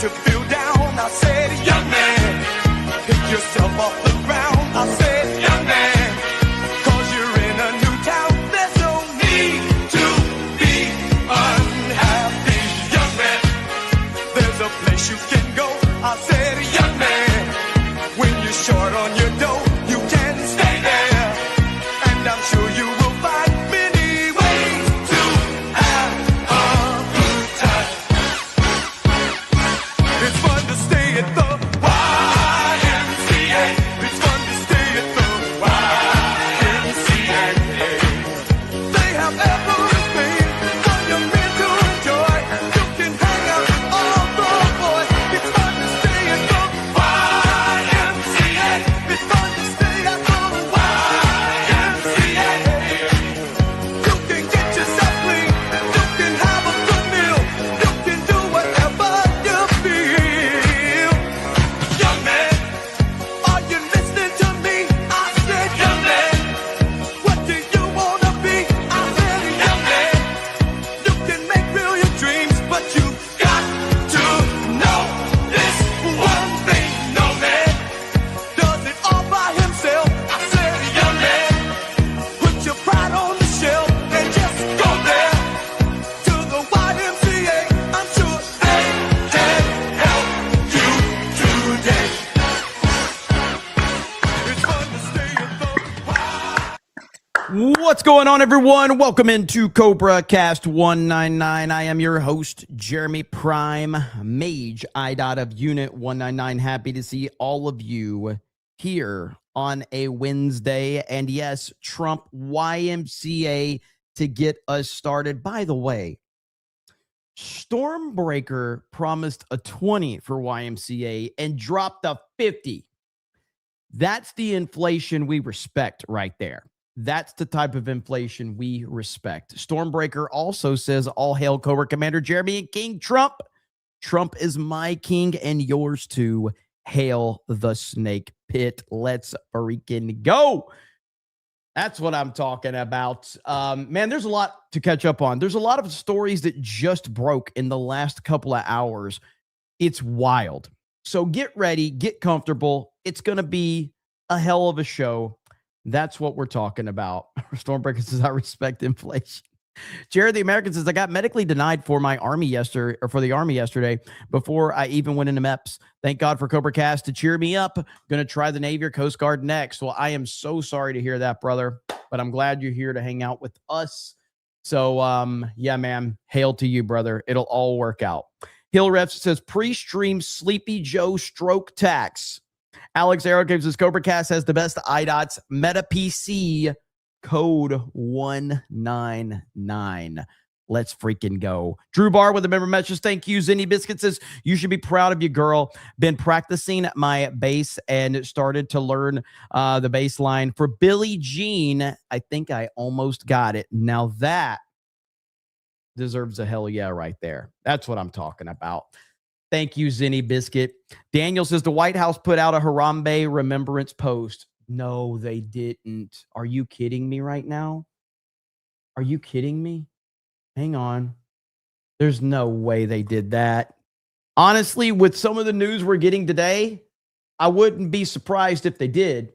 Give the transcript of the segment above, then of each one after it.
you feel down? I said, young man, pick yourself off the ground. I said, young man, 'cause you're in a new town. There's no need to be unhappy, young man. There's a place you can go. I said, young man, when you're short on your dough, you can stay there. And I'm sure you will find many ways to have a good time. It's fun to stay at the YMCA. It's fun to stay at the YMCA. They have everything for your men to enjoy. You can hang out with all the boys. It's fun to stay at the YMCA. It's fun to stay at the YMCA. You can get yourself clean. You can have a good meal. You can do whatever you feel. Young man, are you listening to me? I said, young man, what do you wanna be? I said, young man, you can make real your dreams, but you got to know this one thing. No man does it all by himself. I said, young man, put your pride on the shelf and just go there to the YMCA. I'm sure they can help you today. It's fun to stay at the What's going on, everyone? Welcome into CobraCast 199. I am your host, Jeremy Prime, Mage IDOT of Unit 199. Happy to see all of you here on a Wednesday. And yes, Trump YMCA to get us started. By the way, Stormbreaker promised a 20 for YMCA and dropped a 50. That's the inflation we respect right there. That's the type of inflation we respect. Stormbreaker also says, all hail Cobra Commander Jeremy and King Trump. Trump is my king and yours too. Hail the snake pit. Let's freaking go. That's what I'm talking about. Man, there's a lot to catch up on. There's a lot of stories that just broke in the last couple of hours. It's wild. So get ready, get comfortable. It's going to be a hell of a show. That's what we're talking about. Stormbreaker says, I respect inflation. Jared the American says, I got medically denied for my army yesterday, or for the army yesterday, before I even went into MEPS. Thank God for CobraCast to cheer me up. Going to try the Navy or Coast Guard next. Well, I am so sorry to hear that, brother, but I'm glad you're here to hang out with us. So, yeah, man, hail to you, brother. It'll all work out. Hill Refs says, pre-stream Sleepy Joe stroke tax. Alex Arrow gives us CobraCast has the best IDOTs. Meta PC code 199. Let's freaking go. Drew Barr with a member message. Thank you. Zinny Biscuit says, you should be proud of you, girl. Been practicing my bass and started to learn the bass line for Billie Jean. I think I almost got it. Now that deserves a hell yeah right there. That's what I'm talking about. Thank you, Zinny Biscuit. Daniel says the White House put out a Harambe remembrance post. No, they didn't. Are you kidding me right now? Are you kidding me? Hang on. There's no way they did that. Honestly, with some of the news we're getting today, I wouldn't be surprised if they did.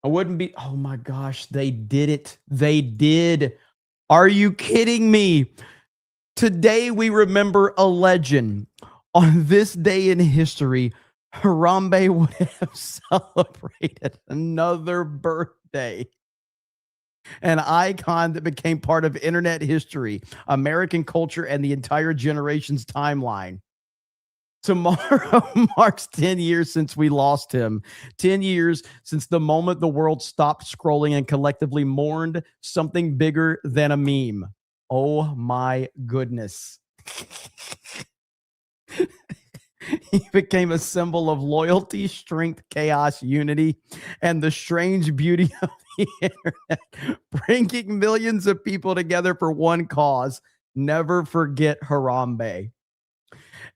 I wouldn't be. Oh my gosh, they did it. They did. Are you kidding me? Today we remember a legend. On this day in history, Harambe would have celebrated another birthday. An icon that became part of internet history, American culture, and the entire generation's timeline. Tomorrow marks 10 years since we lost him. 10 years since the moment the world stopped scrolling and collectively mourned something bigger than a meme. Oh my goodness. He became a symbol of loyalty, strength, chaos, unity, and the strange beauty of the internet, bringing millions of people together for one cause. Never forget Harambe.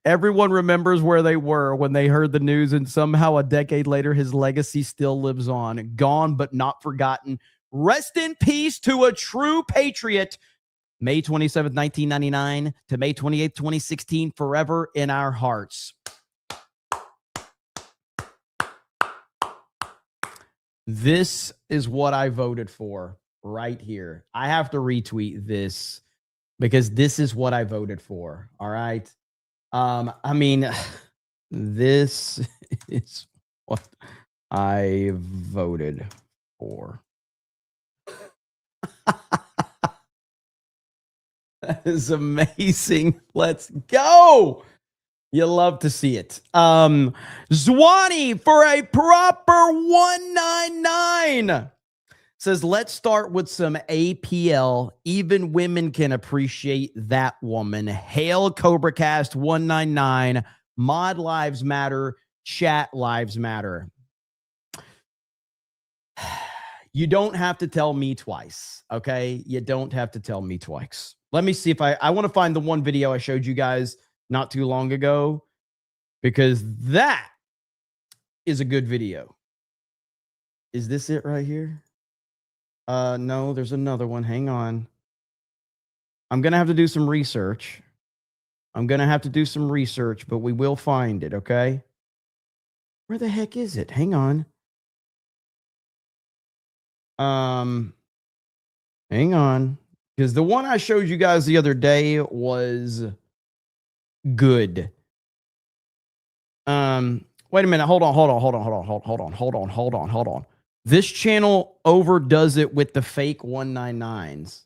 Everyone remembers where they were when they heard the news, and somehow a decade later, his legacy still lives on. Gone but not forgotten. Rest in peace to a true patriot. May 27th, 1999 to May 28th, 2016, forever in our hearts. This is what I voted for right here. I have to retweet this because this is what I voted for. All right. I mean, this is what I voted for. That is amazing. Let's go. You love to see it. Zwani for a proper 199 says, let's start with some APL. Even women can appreciate that woman. Hail CobraCast 199. Mod lives matter. Chat lives matter. You don't have to tell me twice, okay? You don't have to tell me twice. Let me see if I want to find the one video I showed you guys not too long ago, because that is a good video. Is this it right here? No, there's another one. Hang on. I'm going to have to do some research. But we will find it, okay? Where the heck is it? Hang on. Hang on. Because the one I showed you guys the other day was good. Wait a minute. Hold on. This channel overdoes it with the fake 199s.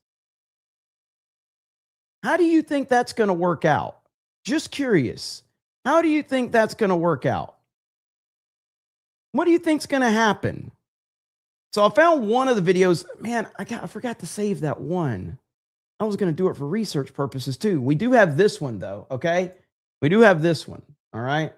How do you think that's going to work out? Just curious. How do you think that's going to work out? What do you think's going to happen? So I found one of the videos. Man, I forgot to save that one. I was going to do it for research purposes too. We do have this one though, okay? We do have this one, all right?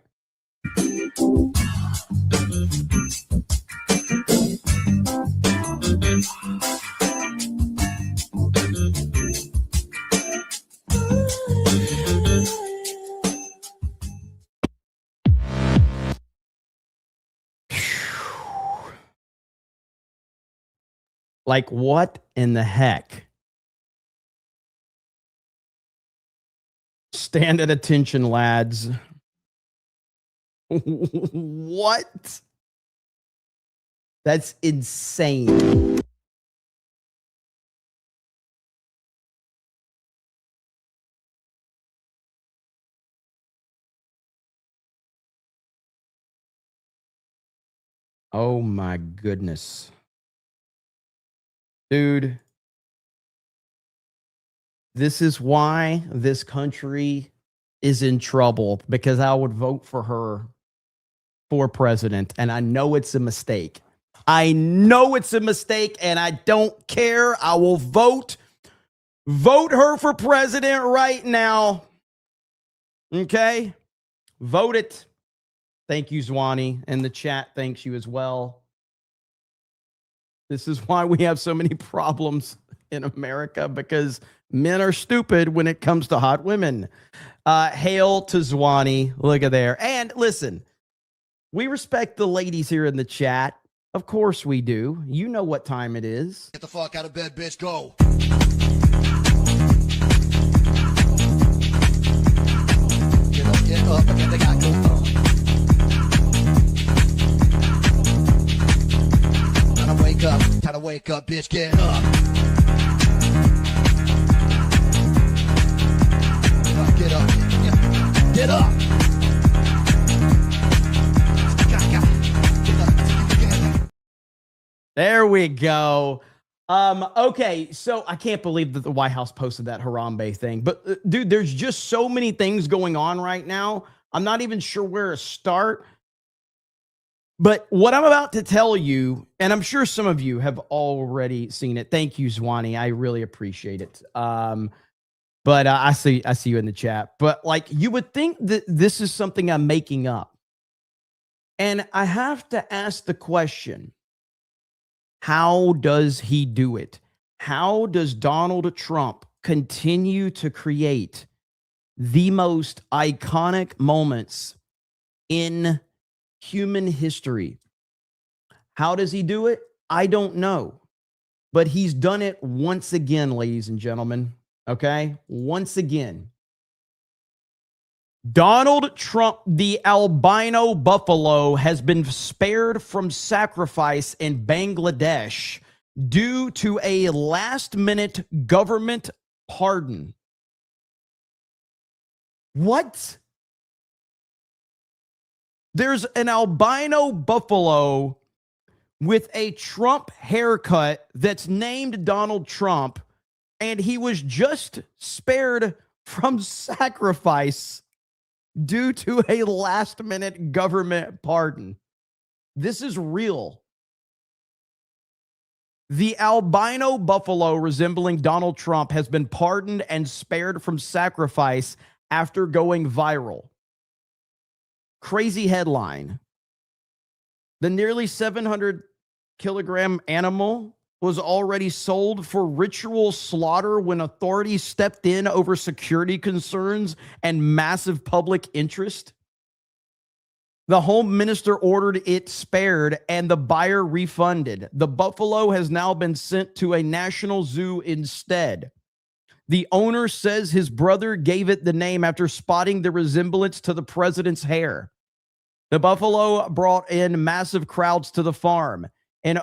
Like, what in the heck? Stand at attention, lads. What? That's insane. Oh my goodness. Dude, this is why this country is in trouble, because I would vote for her for president. And I know it's a mistake. And I don't care. I will vote her for president right now. Okay? Vote it. Thank you, Zwani. And the chat thanks you as well. This is why we have so many problems in America, because men are stupid when it comes to hot women. Hail to Zwani. Look at there. And listen, we respect the ladies here in the chat. Of course we do. You know what time it is. Get the fuck out of bed, bitch. Go. Get up, and they got go on. Time to wake up, bitch. Get up. Get up. Get up. There we go. Okay, so I can't believe that the White House posted that Harambe thing. But dude, there's just so many things going on right now. I'm not even sure where to start. But what I'm about to tell you, and I'm sure some of you have already seen it. Thank you, Zwani. I really appreciate it. But I see you in the chat. But like, you would think that this is something I'm making up. And I have to ask the question, how does he do it? How does Donald Trump continue to create the most iconic moments in human history? How does he do it? I don't know. But he's done it once again, ladies and gentlemen. Okay. Once again, Donald Trump, the albino buffalo, has been spared from sacrifice in Bangladesh due to a last-minute government pardon. What? There's an albino buffalo with a Trump haircut that's named Donald Trump, and he was just spared from sacrifice due to a last-minute government pardon. This is real. The albino buffalo resembling Donald Trump has been pardoned and spared from sacrifice after going viral. Crazy headline. The nearly 700-kilogram animal was already sold for ritual slaughter when authorities stepped in over security concerns and massive public interest. The Home Minister ordered it spared and the buyer refunded. The buffalo has now been sent to a national zoo instead. The owner says his brother gave it the name after spotting the resemblance to the president's hair. The buffalo brought in massive crowds to the farm. And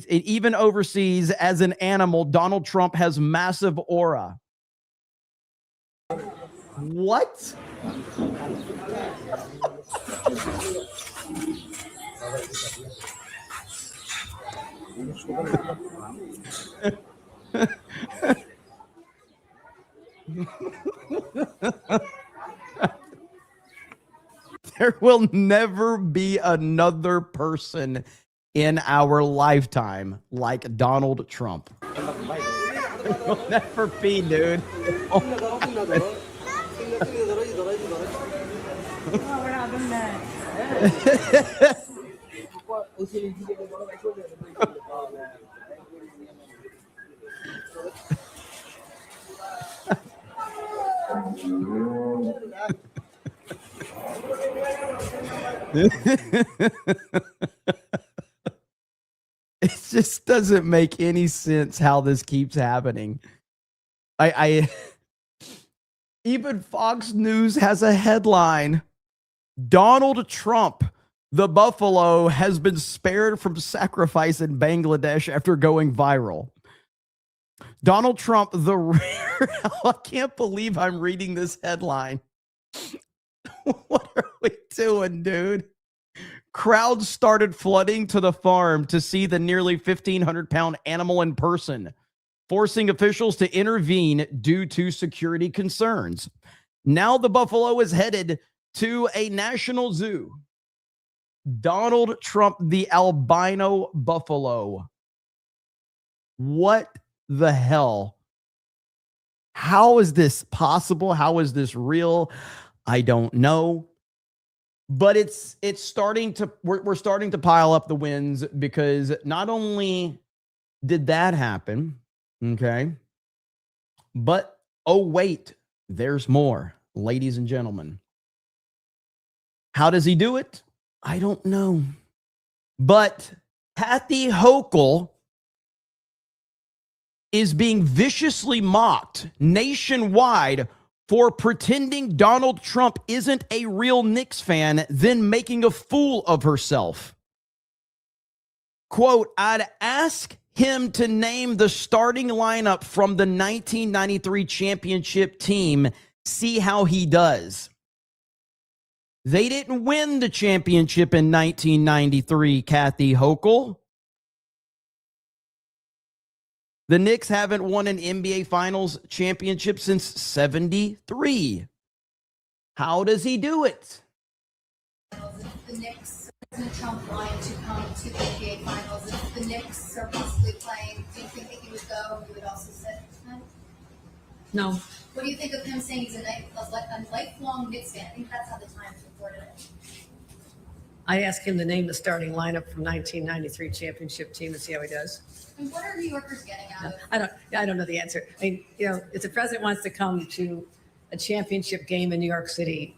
even overseas as an animal, Donald Trump has massive aura. What? There will never be another person in our lifetime like Donald Trump. There will never be, dude. Oh, we're not doing that. It just doesn't make any sense how this keeps happening. I even Fox News has a headline: Donald Trump, the buffalo, has been spared from sacrifice in Bangladesh after going viral. Donald Trump, the rare... I can't believe I'm reading this headline. What are we doing, dude? Crowds started flooding to the farm to see the nearly 1,500-pound animal in person, forcing officials to intervene due to security concerns. Now the buffalo is headed to a national zoo. Donald Trump, the albino buffalo. What the hell? How is this possible? How is this real? I don't know. But it's starting to, we're starting to pile up the wins, because not only did that happen, okay, but oh wait, there's more, ladies and gentlemen. How does he do it? I don't know. But Kathy Hochul is being viciously mocked nationwide for pretending Donald Trump isn't a real Knicks fan, then making a fool of herself. Quote, I'd ask him to name the starting lineup from the 1993 championship team, see how he does. They didn't win the championship in 1993, Kathy Hochul. The Knicks haven't won an NBA Finals championship since '73. How does he do it? The Knicks, President Trump wanted to come to the NBA Finals. If the Knicks are possibly playing, do you think that he would go and he would also sit tonight? No. What do you think of him saying he's a lifelong Knicks fan? I think that's how the Times reported it. I asked him to name the starting lineup from 1993 championship team and see how he does. And what are New Yorkers getting out of it? I don't know the answer. I mean, if the president wants to come to a championship game in New York City,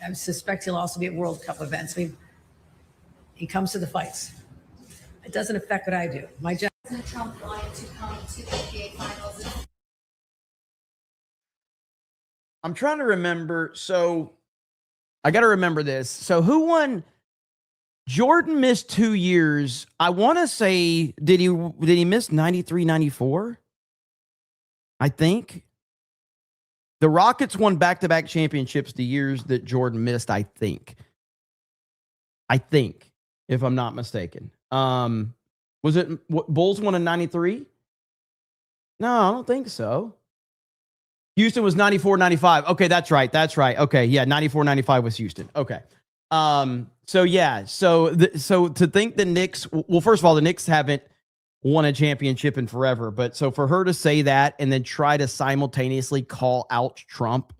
I suspect he'll also be at World Cup events. I mean, he comes to the fights. It doesn't affect what I do. My job. President Trump wanted to come to the NBA Finals. I'm trying to remember. So I got to remember this. So who won? Jordan missed 2 years. I want to say, did he miss 93, 94? I think. The Rockets won back-to-back championships the years that Jordan missed, I think. If I'm not mistaken. Was it Bulls won in 93? No, I don't think so. Houston was 94, 95. Okay, that's right. Okay, yeah, 94, 95 was Houston. Okay. So yeah, so to think the Knicks, well, first of all, the Knicks haven't won a championship in forever, but so for her to say that and then try to simultaneously call out Trump,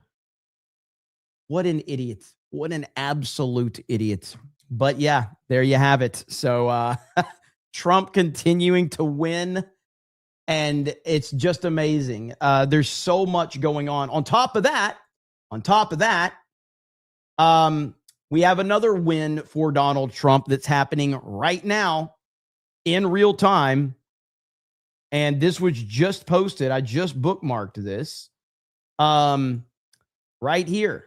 what an idiot. What an absolute idiot. But yeah, there you have it. So Trump continuing to win, and it's just amazing. There's so much going on. On top of that, we have another win for Donald Trump that's happening right now in real time. And this was just posted. I just bookmarked this right here.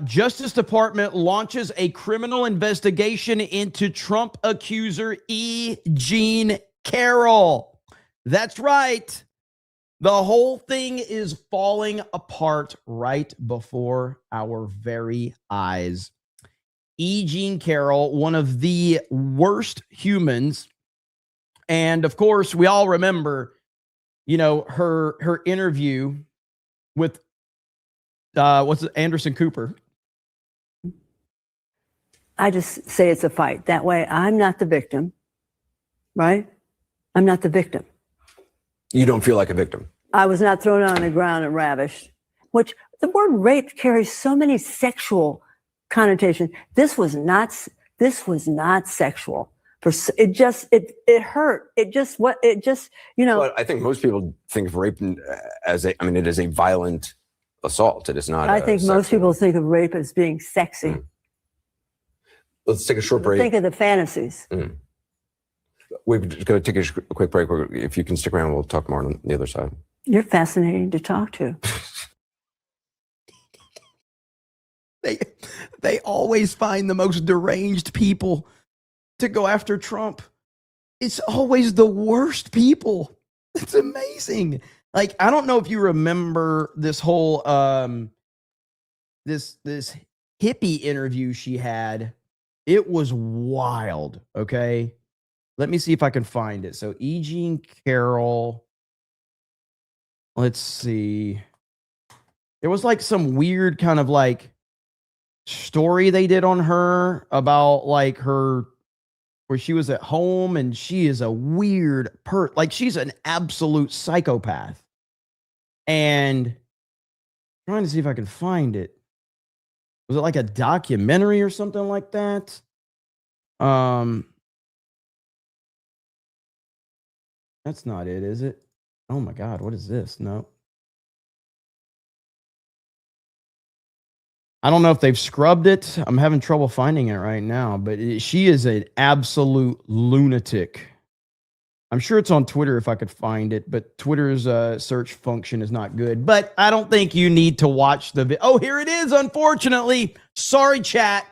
Justice Department launches a criminal investigation into Trump accuser E. Jean Carroll. That's right. The whole thing is falling apart right before our very eyes. E. Jean Carroll, one of the worst humans. And of course, we all remember, her interview with Anderson Cooper. I just say it's a fight. That way I'm not the victim, right? I'm not the victim. You don't feel like a victim. I was not thrown on the ground and ravished, which the word rape carries so many sexual connotations. This was not sexual. It hurt. Well, I think most people think of rape it is a violent assault. It is not. I think most people think of rape as being sexy. Let's take a short break. Think of the fantasies. We're going to take a quick break. If you can stick around, we'll talk more on the other side. You're fascinating to talk to. They always find the most deranged people to go after Trump. It's always the worst people. It's amazing. Like, I don't know if you remember this whole this hippie interview she had. It was wild. Okay. Let me see if I can find it. So E. Jean Carroll. Let's see. It was like some weird kind of like story they did on her about like her, where she was at home, and she is a weird like she's an absolute psychopath. And I'm trying to see if I can find it. Was it like a documentary or something like that? That's not it, is it? Oh my God, what is this? No. I don't know if they've scrubbed it. I'm having trouble finding it right now, but she is an absolute lunatic. I'm sure it's on Twitter if I could find it, but Twitter's search function is not good. But I don't think you need to watch the video. Oh, here it is, unfortunately. Sorry, chat,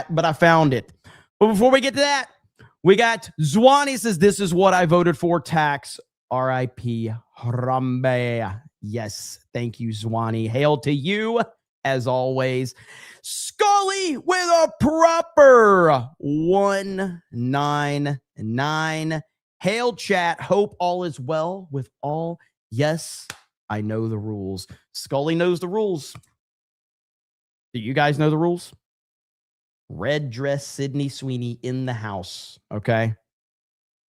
but I found it. But before we get to that, we got Zwani says, this is what I voted for, tax. R.I.P. Harambe. Yes, thank you, Zwani. Hail to you, as always. Scully with a proper 199. Hail, chat. Hope all is well with all. Yes, I know the rules. Scully knows the rules. Do you guys know the rules? Red dress Sydney Sweeney in the house, okay?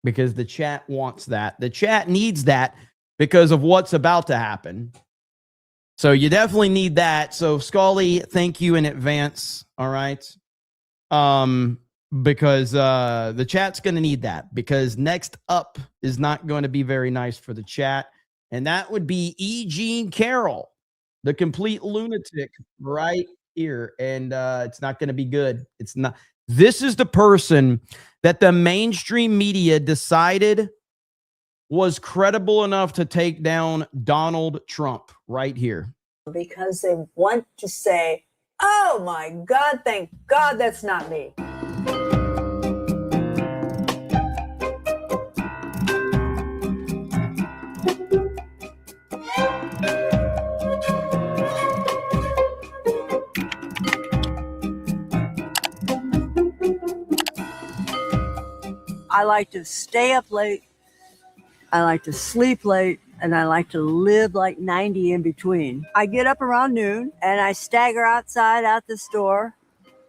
Because the chat wants that. The chat needs that because of what's about to happen. So you definitely need that. So Scully, thank you in advance, all right? Because the chat's going to need that, because next up is not going to be very nice for the chat, and that would be E. Jean Carroll, the complete lunatic right here, and it's not going to be good. It's not. This is the person that the mainstream media decided was credible enough to take down Donald Trump, right here. Because they want to say, oh my God, thank God that's not me. I like to stay up late, I like to sleep late, and I like to live like 90 in between. I get up around noon and I stagger outside out the store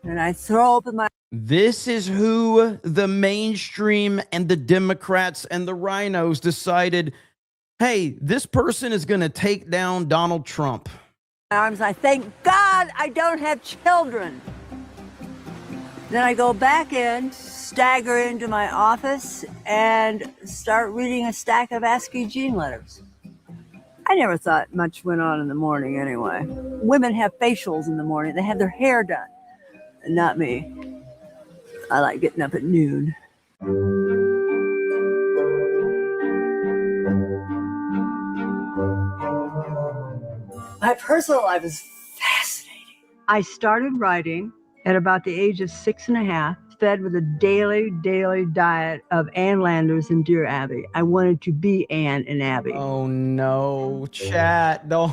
and I throw open my This is who the mainstream and the Democrats and the rhinos decided, hey, this person is going to take down Donald Trump. arms. I thank God I don't have children. Then I go back in, stagger into my office, and start reading a stack of ASCII gene letters. I never thought much went on in the morning anyway. Women have facials in the morning. They have their hair done. Not me. I like getting up at noon. My personal life is fascinating. I started writing at about the age of 6.5, fed with a daily diet of Ann Landers and Dear Abby. I wanted to be Ann and Abby. Oh no, chat, don't.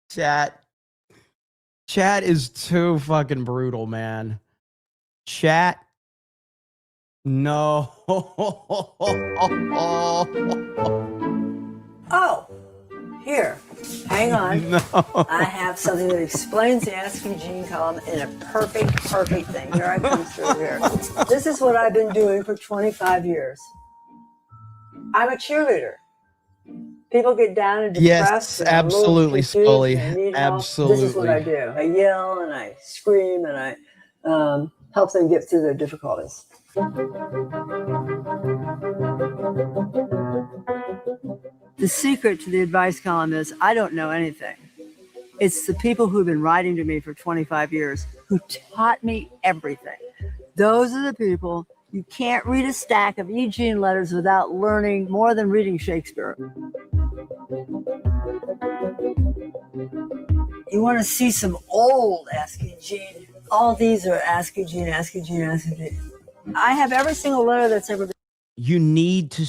Chat is too fucking brutal, man. Chat, no. Oh, here, hang on. No. I have something that explains the ASCII gene column in a perfect thing. Here I come through here. This is what I've been doing for 25 years. I'm a cheerleader. People get down and depressed. Yes, absolutely, Scully. Absolutely. This is what I do. I yell and I scream and I help them get through their difficulties. The secret to the advice column is I don't know anything. It's the people who've been writing to me for 25 years who taught me everything. Those are the people. You can't read a stack of E. Gene letters without learning more than reading Shakespeare. You want to see some old ASCII gene. All these are ASCII gene, ASCII gene, ASCII gene. I have every single letter that's ever been. You need to,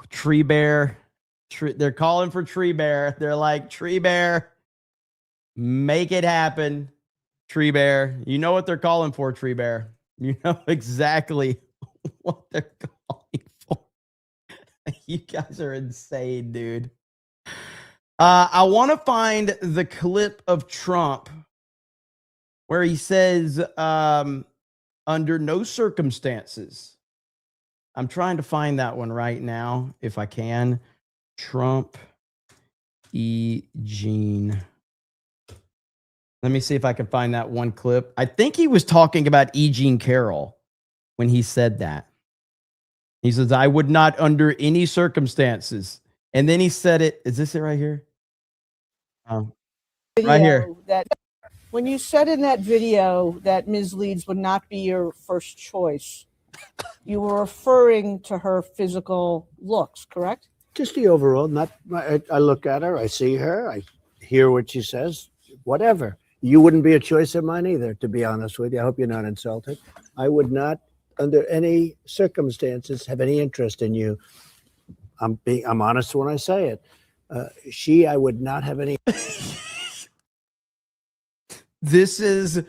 Tree Bear. They're calling for Tree Bear. They're like, Tree Bear, make it happen. Tree Bear. You know what they're calling for, Tree Bear. You know exactly what they're calling for. You guys are insane, dude. I want to find the clip of Trump where he says, under no circumstances. I'm trying to find that one right now, if I can. Trump E. Gene. Let me see if I can find that one clip. I think he was talking about E. Jean Carroll when he said that. He says, I would not under any circumstances. And then he said it. Is this it right here? Right here. That when you said in that video that Ms. Leeds would not be your first choice, you were referring to her physical looks, correct? Just the overall, I look at her, I see her, I hear what she says, whatever. You wouldn't be a choice of mine either, to be honest with you. I hope you're not insulted. I would not, under any circumstances, have any interest in you. I'm honest when I say it. I would not have any. This is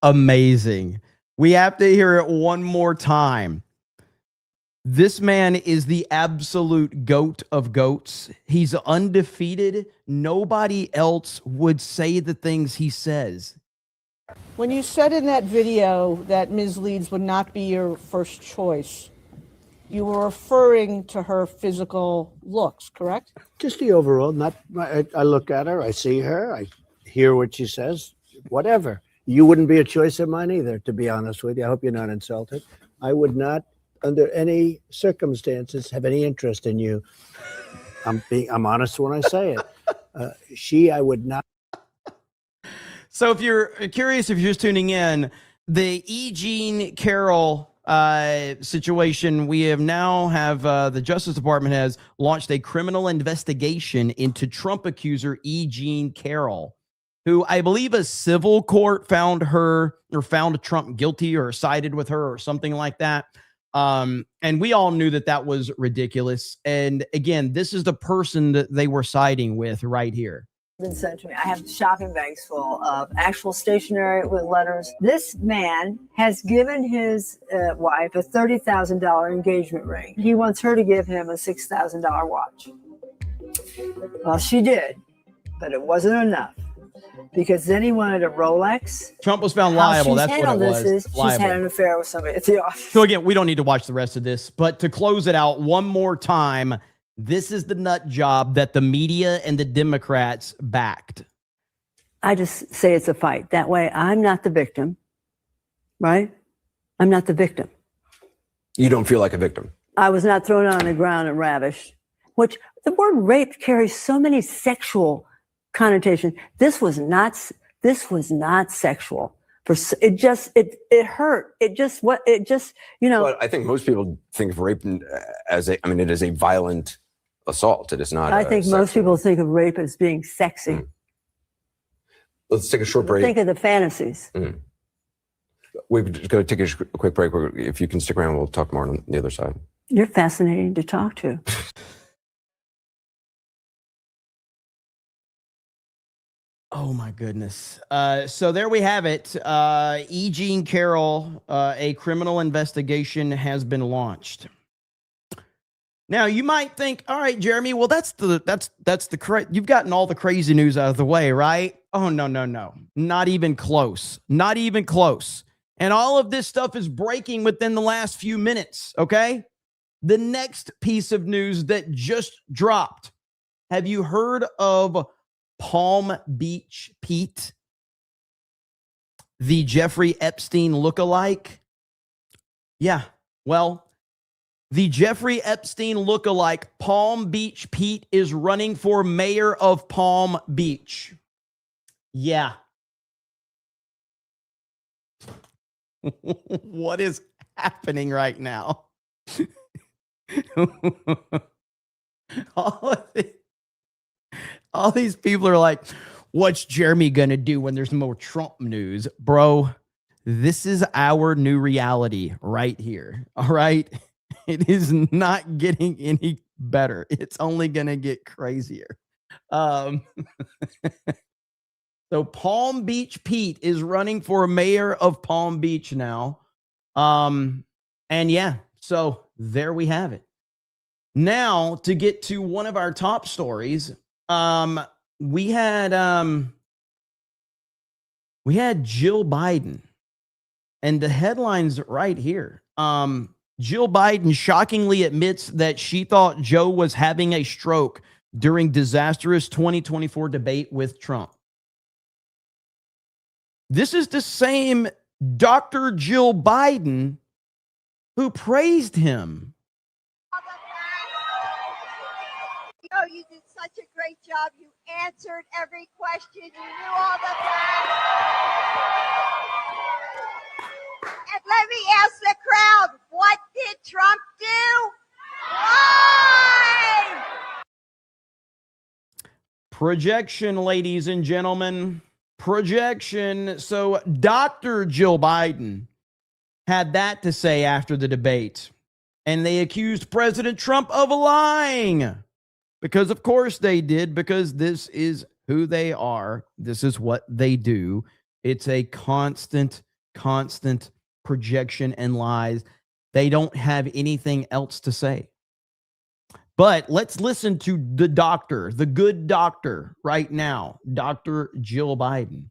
amazing. We have to hear it one more time. This man is the absolute goat of goats. He's undefeated. Nobody else would say the things he says. When you said in that video that Ms. Leeds would not be your first choice, you were referring to her physical looks, correct? Just the overall, I look at her, I see her, I hear what she says, whatever. You wouldn't be a choice of mine either, to be honest with you. I hope you're not insulted. I would not, under any circumstances, have any interest in you. I'm honest when I say it. I would not. So if you're curious, if you're just tuning in, the E. Jean Carroll situation, we have the Justice Department has launched a criminal investigation into Trump accuser E. Jean Carroll, who I believe a civil court found Trump guilty or sided with her or something like that. And we all knew that was ridiculous. And again, this is the person that they were siding with right here. Been sent to me. I have shopping bags full of actual stationery with letters. This man has given his wife a $30,000 engagement ring. He wants her to give him a $6,000 watch. Well, she did, but it wasn't enough because then he wanted a Rolex. Trump was found liable. That's what it was. She's had an affair with somebody at the office. So again, we don't need to watch the rest of this, but to close it out one more time, this is the nut job that the media and the Democrats backed. I just say it's a fight. That way I'm not the victim, right? I'm not the victim. You don't feel like a victim. I was not thrown on the ground and ravished, which the word rape carries so many sexual connotations. This was not sexual. It hurt. But I think most people think of rape it is a violent assault. It is not. I think most people think of rape as being sexy. Mm. Let's take a short break. Think of the fantasies. Mm. We're going to take a quick break. If you can stick around, we'll talk more on the other side. You're fascinating to talk to. Oh my goodness. So there we have it. E. Jean Carroll, a criminal investigation has been launched. Now you might think, all right, Jeremy, well, that's the correct. You've gotten all the crazy news out of the way, right? Oh, no. Not even close. Not even close. And all of this stuff is breaking within the last few minutes. Okay. The next piece of news that just dropped. Have you heard of Palm Beach Pete, the Jeffrey Epstein lookalike? Yeah, well, the Jeffrey Epstein lookalike Palm Beach Pete is running for mayor of Palm Beach. Yeah. What is happening right now? All these people are like, what's Jeremy going to do when there's more Trump news? Bro, this is our new reality right here. All right. It is not getting any better. It's only going to get crazier. So Palm Beach Pete is running for mayor of Palm Beach now. And yeah, so there we have it. Now to get to one of our top stories. We had Jill Biden, and the headline's right here. Jill Biden shockingly admits that she thought Joe was having a stroke during disastrous 2024 debate with Trump. This is the same Dr. Jill Biden who praised him. You did such a great job. You answered every question. You knew all the facts. And let me ask the crowd, what did Trump do? Why? Projection, ladies and gentlemen. Projection. So Dr. Jill Biden had that to say after the debate. And they accused President Trump of lying. Because of course they did, because this is who they are. This is what they do. It's a constant projection and lies. They don't have anything else to say. But let's listen to the doctor, the good doctor right now, Dr. Jill Biden.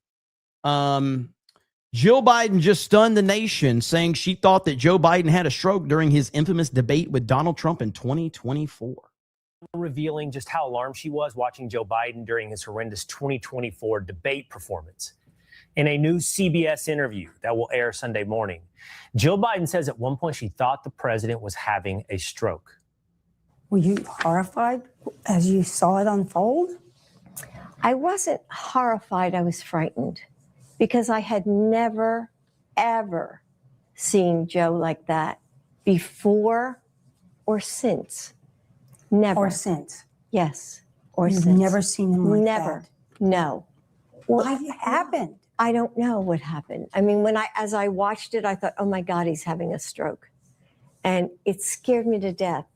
Jill Biden just stunned the nation, saying she thought that Joe Biden had a stroke during his infamous debate with Donald Trump in 2024. Revealing just how alarmed she was watching Joe Biden during his horrendous 2024 debate performance. In a new CBS interview that will air Sunday morning, Jill Biden says at one point she thought the president was having a stroke. Were you horrified as you saw it unfold? I wasn't horrified. I was frightened because I had never, ever seen Joe like that before or since. Never. Or since. Yes. Or You've since. never seen him like Never. that. No. What happened? I don't know what happened. I mean, as I watched it, I thought, oh my God, he's having a stroke. And it scared me to death.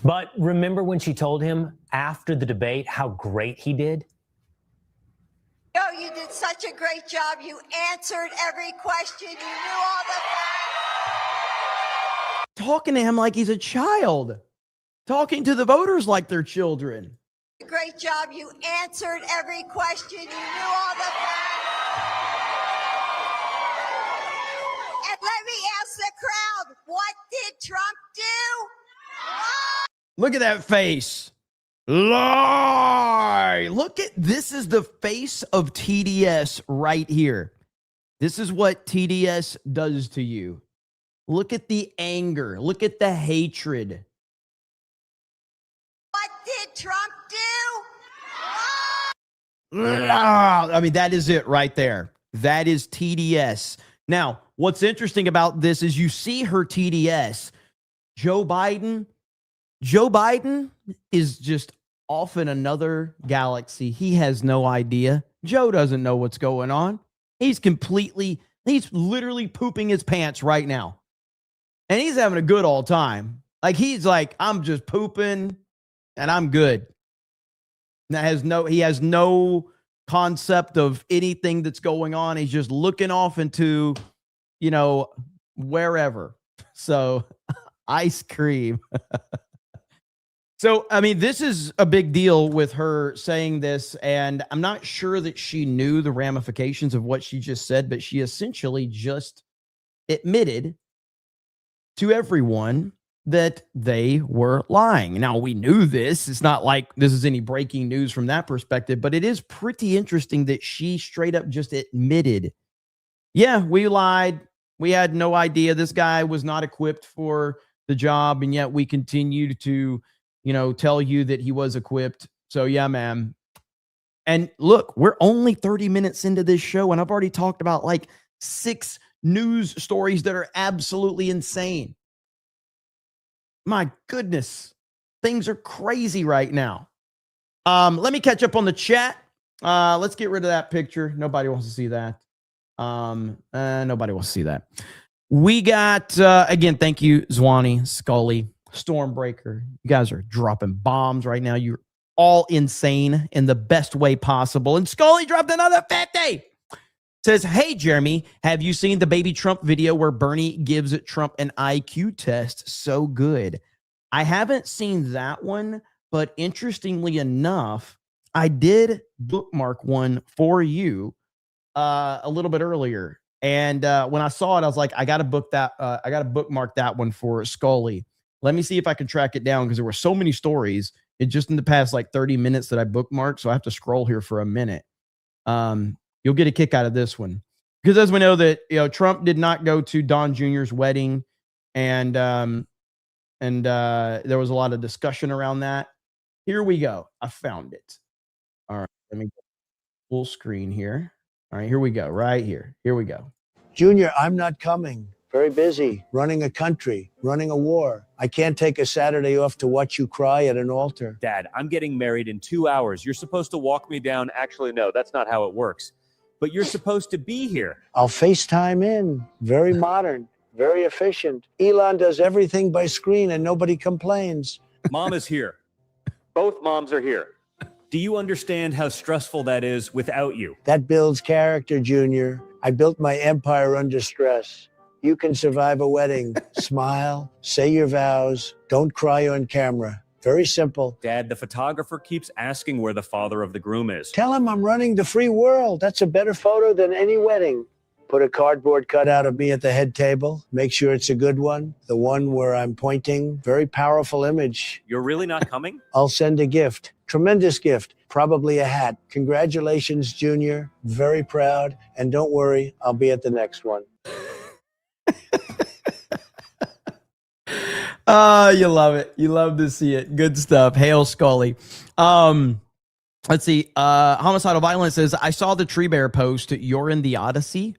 But remember when she told him after the debate how great he did? Yo, you did such a great job. You answered every question. You knew all the facts. Talking to him like he's a child. Talking to the voters like they're children. Great job. You answered every question. You knew all the facts. And let me ask the crowd, what did Trump do? Look at that face. Lie. This is the face of TDS right here. This is what TDS does to you. Look at the anger. Look at the hatred. What did Trump do? I mean, that is it right there. That is TDS. Now, what's interesting about this is you see her TDS. Joe Biden is just off in another galaxy. He has no idea. Joe doesn't know what's going on. He's literally pooping his pants right now. And he's having a good old time. Like, he's like, I'm just pooping and I'm good. He has no concept of anything that's going on. He's just looking off into, wherever. So, ice cream. So, I mean, this is a big deal with her saying this, and I'm not sure that she knew the ramifications of what she just said, but she essentially just admitted to everyone that they were lying. Now, we knew this. It's not like this is any breaking news from that perspective, but it is pretty interesting that she straight up just admitted, yeah, we lied. We had no idea this guy was not equipped for the job, and yet we continued to tell you that he was equipped. So yeah, man. And look, we're only 30 minutes into this show, and I've already talked about like 6 news stories that are absolutely insane. My goodness, things are crazy right now. Let me catch up on the chat. Let's get rid of that picture. Nobody wants to see that. Nobody wants to see that. We got, again, thank you, Zwanny, Scully, Stormbreaker. You guys are dropping bombs right now. You're all insane in the best way possible. And Scully dropped another 50. Says, hey, Jeremy, have you seen the baby Trump video where Bernie gives Trump an IQ test? So good. I haven't seen that one, but interestingly enough, I did bookmark one for you a little bit earlier. And when I saw it, I was like, I got to bookmark that one for Scully. Let me see if I can track it down, because there were so many stories in the past like 30 minutes that I bookmarked. So I have to scroll here for a minute. You'll get a kick out of this one, because as we know that, Trump did not go to Don Jr.'s wedding, and there was a lot of discussion around that. Here we go. I found it. All right. Let me go full screen here. All right, here we go. Right here. Here we go. Junior, I'm not coming. Very busy, running a country, running a war. I can't take a Saturday off to watch you cry at an altar. Dad, I'm getting married in 2 hours. You're supposed to walk me down. Actually, no, that's not how it works. But you're supposed to be here. I'll FaceTime in. Very modern, very efficient. Elon does everything by screen and nobody complains. Mom is here. Both moms are here. Do you understand how stressful that is without you? That builds character, Junior. I built my empire under stress. You can survive a wedding. Smile, say your vows, don't cry on camera. Very simple. Dad, the photographer keeps asking where the father of the groom is. Tell him I'm running the free world. That's a better photo than any wedding. Put a cardboard cutout of me at the head table. Make sure it's a good one. The one where I'm pointing. Very powerful image. You're really not coming? I'll send a gift. Tremendous gift. Probably a hat. Congratulations, Junior. Very proud. And don't worry, I'll be at the next one. You love it. You love to see it. Good stuff. Hail Scully. Let's see. Homicidal Violence says, I saw the Tree Bear post. You're in the Odyssey.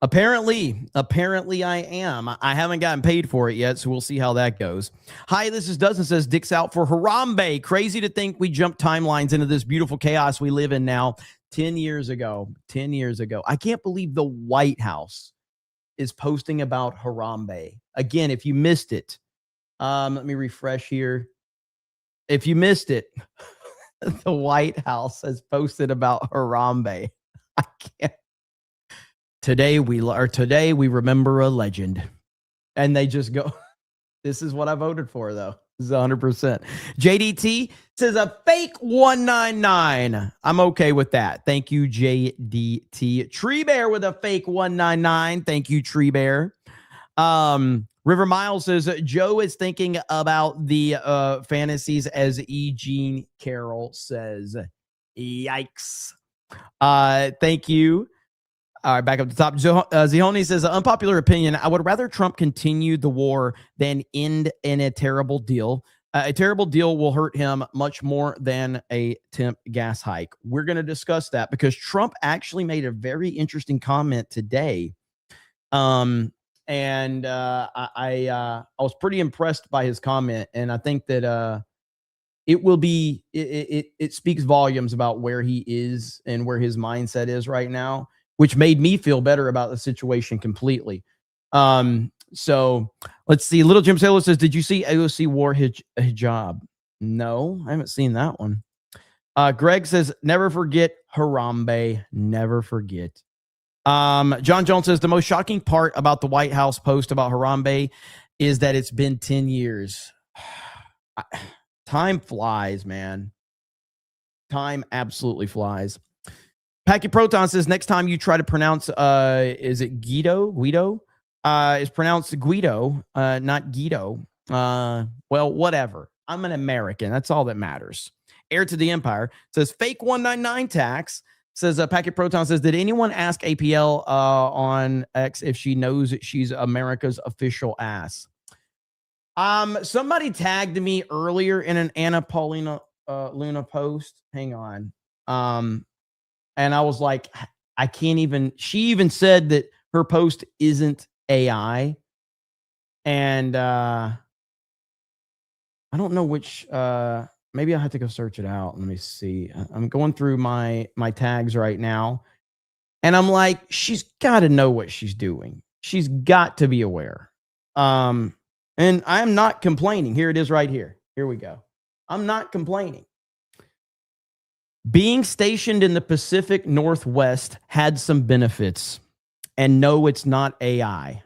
Apparently I am. I haven't gotten paid for it yet, so we'll see how that goes. Hi, this is Dozen says, Dick's out for Harambe. Crazy to think we jumped timelines into this beautiful chaos we live in now. 10 years ago. I can't believe the White House is posting about Harambe. Again, if you missed it, let me refresh here. If you missed it, the White House has posted about Harambe. I can't. Today we remember a legend. And they just go, this is what I voted for, though. This is 100%. JDT says a fake 199. I'm okay with that. Thank you, JDT. Tree Bear with a fake 199. Thank you, Tree Bear. River Miles says Joe is thinking about the fantasies as E. Jean Carroll says. Yikes. Thank you. All right, back up the top. Zihoni says, unpopular opinion, I would rather Trump continue the war than end in a terrible deal. A terrible deal will hurt him much more than a temp gas hike. We're going to discuss that because Trump actually made a very interesting comment today. I was pretty impressed by his comment, and I think that it speaks volumes about where he is and where his mindset is right now, which made me feel better about the situation completely. So let's see. Little Jim Sailor says, did you see AOC wore hijab? No, I haven't seen that one. Greg says, never forget Harambe. Never forget. John Jones says, the most shocking part about the White House post about Harambe is that it's been 10 years. Time flies, man. Time absolutely flies. Packy Proton says, next time you try to pronounce, is it Guido? It's pronounced Guido, not Guido. Well, whatever. I'm an American. That's all that matters. Heir to the Empire says, fake 199 tax. Says, Packy Proton says, did anyone ask APL on X if she knows that she's America's official ass? Somebody tagged me earlier in an Anna Paulina Luna post. Hang on. And I was like, I can't even, she even said that her post isn't AI. And I don't know which, maybe I'll have to go search it out. Let me see. I'm going through my tags right now. And I'm like, she's got to know what she's doing. She's got to be aware. And I'm not complaining. Here it is right here. Here we go. I'm not complaining. Being stationed in the Pacific Northwest had some benefits. And no, it's not AI.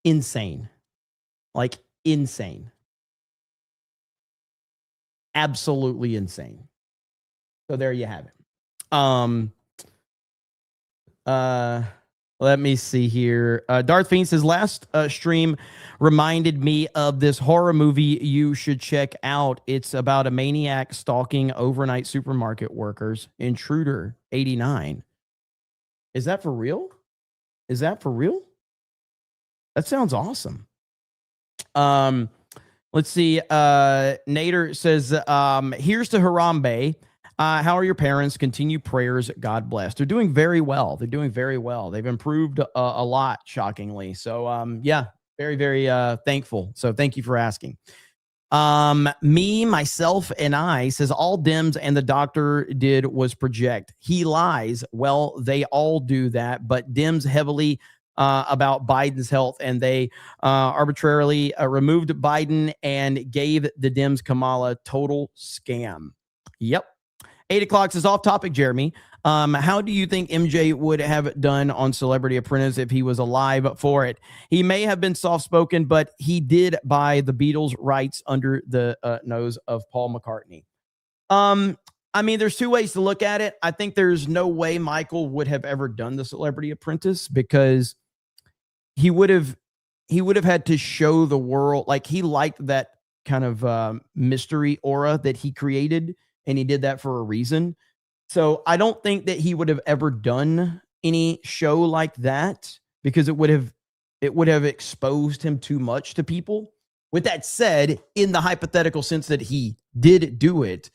Insane. Like insane. Absolutely insane. So there you have it. Let me see here. Darth Fiend says, last stream reminded me of this horror movie you should check out. It's about a maniac stalking overnight supermarket workers. Intruder 89. Is that for real? Is that for real? That sounds awesome. Let's see. Nader says, here's to Harambe. How are your parents? Continue prayers. God bless. They're doing very well. They're doing very well. They've improved a lot, shockingly. So, yeah, very, very thankful. So thank you for asking. Me, myself, and I says all Dems and the doctor did was project. He lies. Well, they all do that, but Dems heavily about Biden's health, and they arbitrarily removed Biden and gave the Dems Kamala. Total scam. Yep. 8 o'clock is off topic, Jeremy. How do you think MJ would have done on Celebrity Apprentice if he was alive for it? He may have been soft-spoken, but he did buy the Beatles' rights under the nose of Paul McCartney. I mean, there's two ways to look at it. I think there's no way Michael would have ever done the Celebrity Apprentice because he would have had to show the world, like he liked that kind of mystery aura that he created. And he did that for a reason. So I don't think that he would have ever done any show like that because it would have exposed him too much to people. With that said, in the hypothetical sense that he did do it,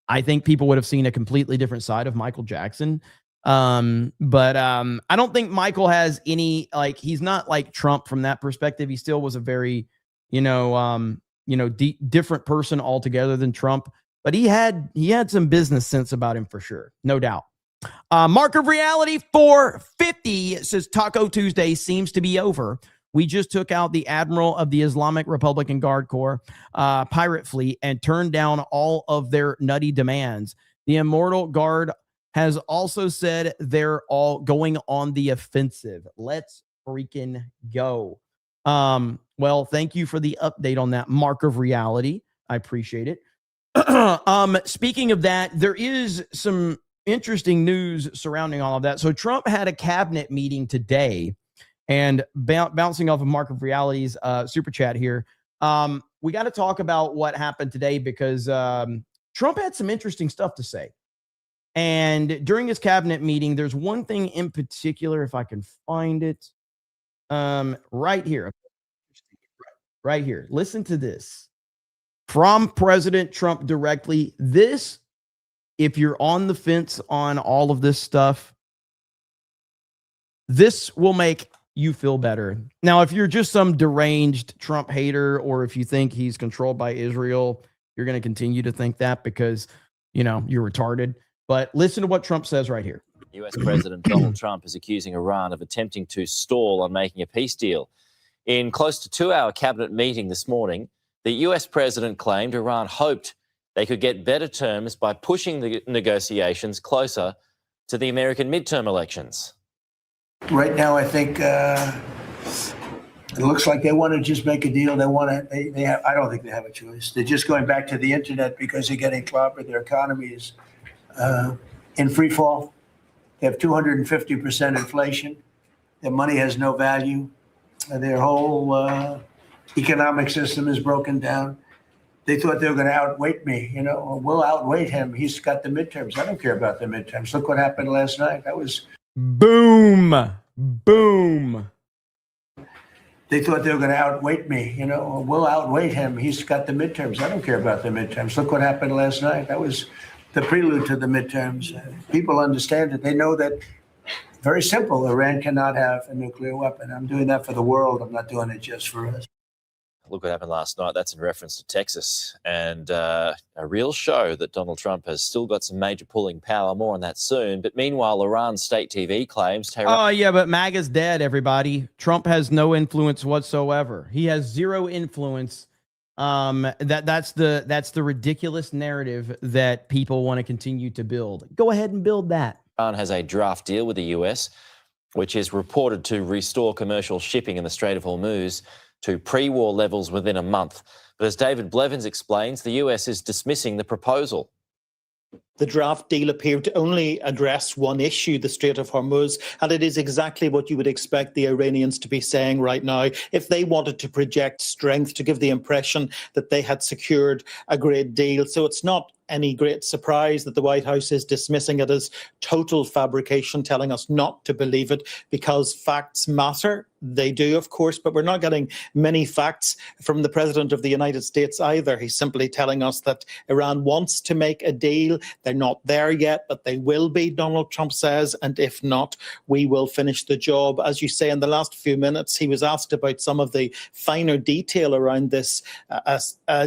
I think people would have seen a completely different side of Michael Jackson. But I don't think Michael has any, like, he's not like Trump from that perspective. He still was a very, different person altogether than Trump, but he had some business sense about him for sure. No doubt. Mark of Reality 450 says Taco Tuesday seems to be over. We just took out the Admiral of the Islamic Republican Guard Corps pirate fleet and turned down all of their nutty demands. The Immortal Guard has also said they're all going on the offensive. Let's freaking go. Well, thank you for the update on that, Mark of Reality. I appreciate it. Speaking of that, there is some interesting news surrounding all of that. So Trump had a cabinet meeting today, and bouncing off of Mark of Reality's super chat here, we got to talk about what happened today because Trump had some interesting stuff to say. And during his cabinet meeting, there's one thing in particular, if I can find it, right here. Right here. Listen to this. From President Trump directly. This, if you're on the fence on all of this stuff, this will make you feel better. Now, if you're just some deranged Trump hater, or if you think he's controlled by Israel, you're going to continue to think that because, you're retarded. But listen to what Trump says right here. US President Donald Trump is accusing Iran of attempting to stall on making a peace deal. In close to 2-hour cabinet meeting this morning, the US president claimed Iran hoped they could get better terms by pushing the negotiations closer to the American midterm elections. Right now, I think it looks like they want to just make a deal. They want to. They have. I don't think they have a choice. They're just going back to the internet because they're getting clobbered. Their economy is in free fall. They have 250% inflation. Their money has no value. Their whole economic system is broken down. They thought they were going to outweight me. We'll outweight him. He's got the midterms. I don't care about the midterms. Look what happened last night. That was boom. Boom. They thought they were going to outweight me. We'll outweight him. He's got the midterms. I don't care about the midterms. Look what happened last night. That was the prelude to the midterms. People understand it. They know that. Very simple. Iran cannot have a nuclear weapon. I'm doing that for the world. I'm not doing it just for us. Look what happened last night. That's in reference to Texas, and a real show that Donald Trump has still got some major pulling power. More on that soon. But meanwhile, Iran's state TV claims Tehran. Oh, yeah, but MAGA's dead, everybody. Trump has no influence whatsoever. He has zero influence. That's the ridiculous narrative that people want to continue to build. Go ahead and build that. Iran has a draft deal with the US, which is reported to restore commercial shipping in the Strait of Hormuz to pre-war levels within a month. But as David Blevins explains, the US is dismissing the proposal. The draft deal appeared to only address one issue, the Strait of Hormuz, and it is exactly what you would expect the Iranians to be saying right now if they wanted to project strength, to give the impression that they had secured a great deal. So it's not any great surprise that the White House is dismissing it as total fabrication, telling us not to believe it because facts matter. They do, of course, but we're not getting many facts from the President of the United States either. He's simply telling us that Iran wants to make a deal. They're not there yet, but they will be, Donald Trump says, and if not, we will finish the job. As you say, in the last few minutes, he was asked about some of the finer detail around this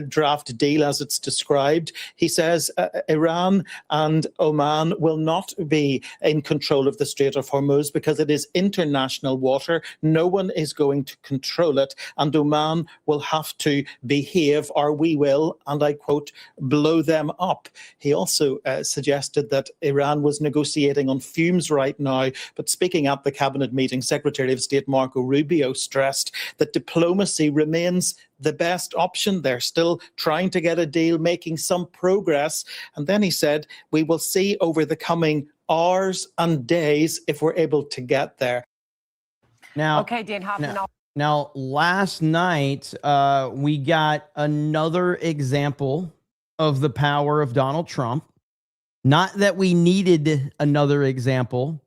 draft deal as it's described. He says Iran and Oman will not be in control of the Strait of Hormuz because it is international water. No one is going to control it, and Oman will have to behave, or we will, and I quote, blow them up. He also suggested that Iran was negotiating on fumes right now, but speaking at the cabinet meeting, Secretary of State Marco Rubio stressed that diplomacy remains the best option. They're still trying to get a deal, making some progress. And then he said, we will see over the coming hours and days if we're able to get there. Now, okay, Dan Hoffman. Now, last night, we got another example of the power of Donald Trump. Not that we needed another example,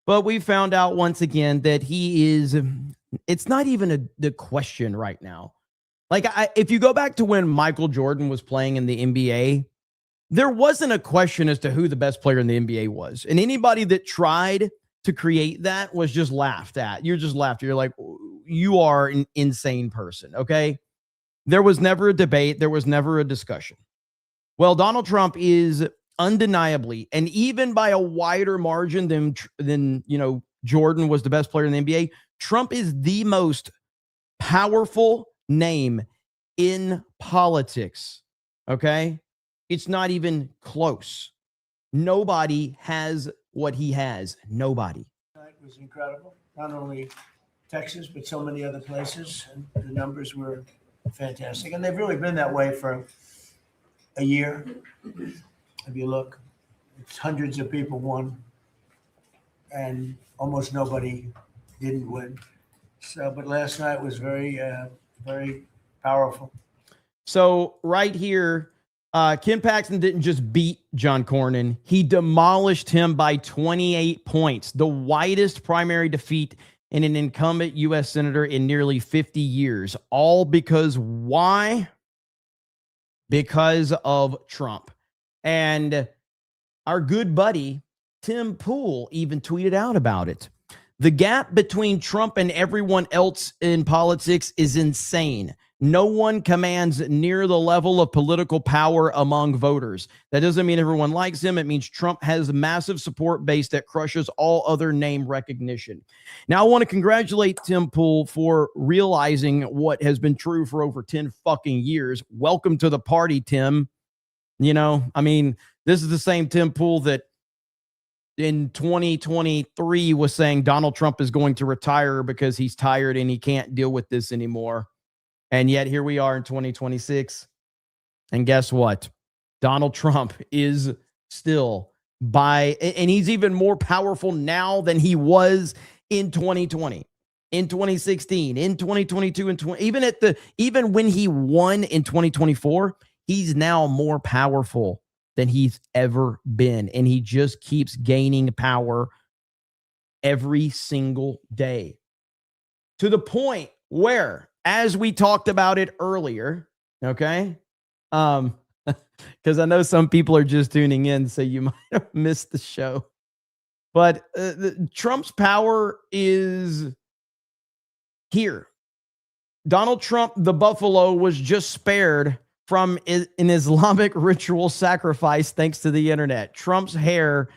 but we found out once again that he is, it's not even the question right now. Like, if you go back to when Michael Jordan was playing in the NBA, there wasn't a question as to who the best player in the NBA was. And anybody that tried to create that was just laughed at. You're just laughed. You're like, you are an insane person. Okay. There was never a debate. There was never a discussion. Well, Donald Trump is undeniably, and even by a wider margin than Jordan was the best player in the NBA, Trump is the most powerful name in politics. Okay. It's not even close. Nobody has what he has. Nobody. It was incredible. Not only Texas, but so many other places. And the numbers were fantastic. And they've really been that way for a year. If you look, it's hundreds of people won, and almost nobody didn't win. So, but last night was very, very powerful. So right here, Ken Paxton didn't just beat John Cornyn. He demolished him by 28 points, the widest primary defeat in an incumbent U.S. senator in nearly 50 years. All because why? Because of Trump. And our good buddy, Tim Pool, even tweeted out about it. The gap between Trump and everyone else in politics is insane. No one commands near the level of political power among voters. That doesn't mean everyone likes him. It means Trump has a massive support base that crushes all other name recognition. Now, I want to congratulate Tim Pool for realizing what has been true for over 10 fucking years. Welcome to the party, Tim. This is the same Tim Pool that in 2023 was saying Donald Trump is going to retire because he's tired and he can't deal with this anymore. And yet here we are in 2026. And guess what? Donald Trump is still and he's even more powerful now than he was in 2020, in 2016, in 2022, and even when he won in 2024, he's now more powerful than he's ever been. And he just keeps gaining power every single day, to the point where, as we talked about it earlier, okay? Because I know some people are just tuning in, so you might have missed the show. But Trump's power is here. Donald Trump, the buffalo, was just spared from an Islamic ritual sacrifice thanks to the internet. Trump's hair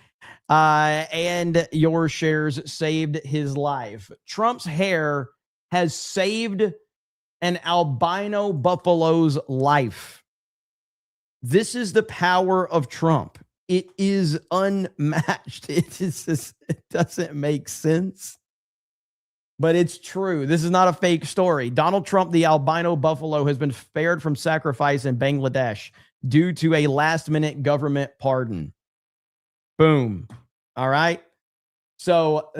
and your shares saved his life. Trump's hair has saved an albino buffalo's life. This is the power of Trump. It is unmatched. It doesn't make sense, but it's true. This is not a fake story. Donald Trump, the albino buffalo, has been spared from sacrifice in Bangladesh due to a last-minute government pardon. Boom. All right. So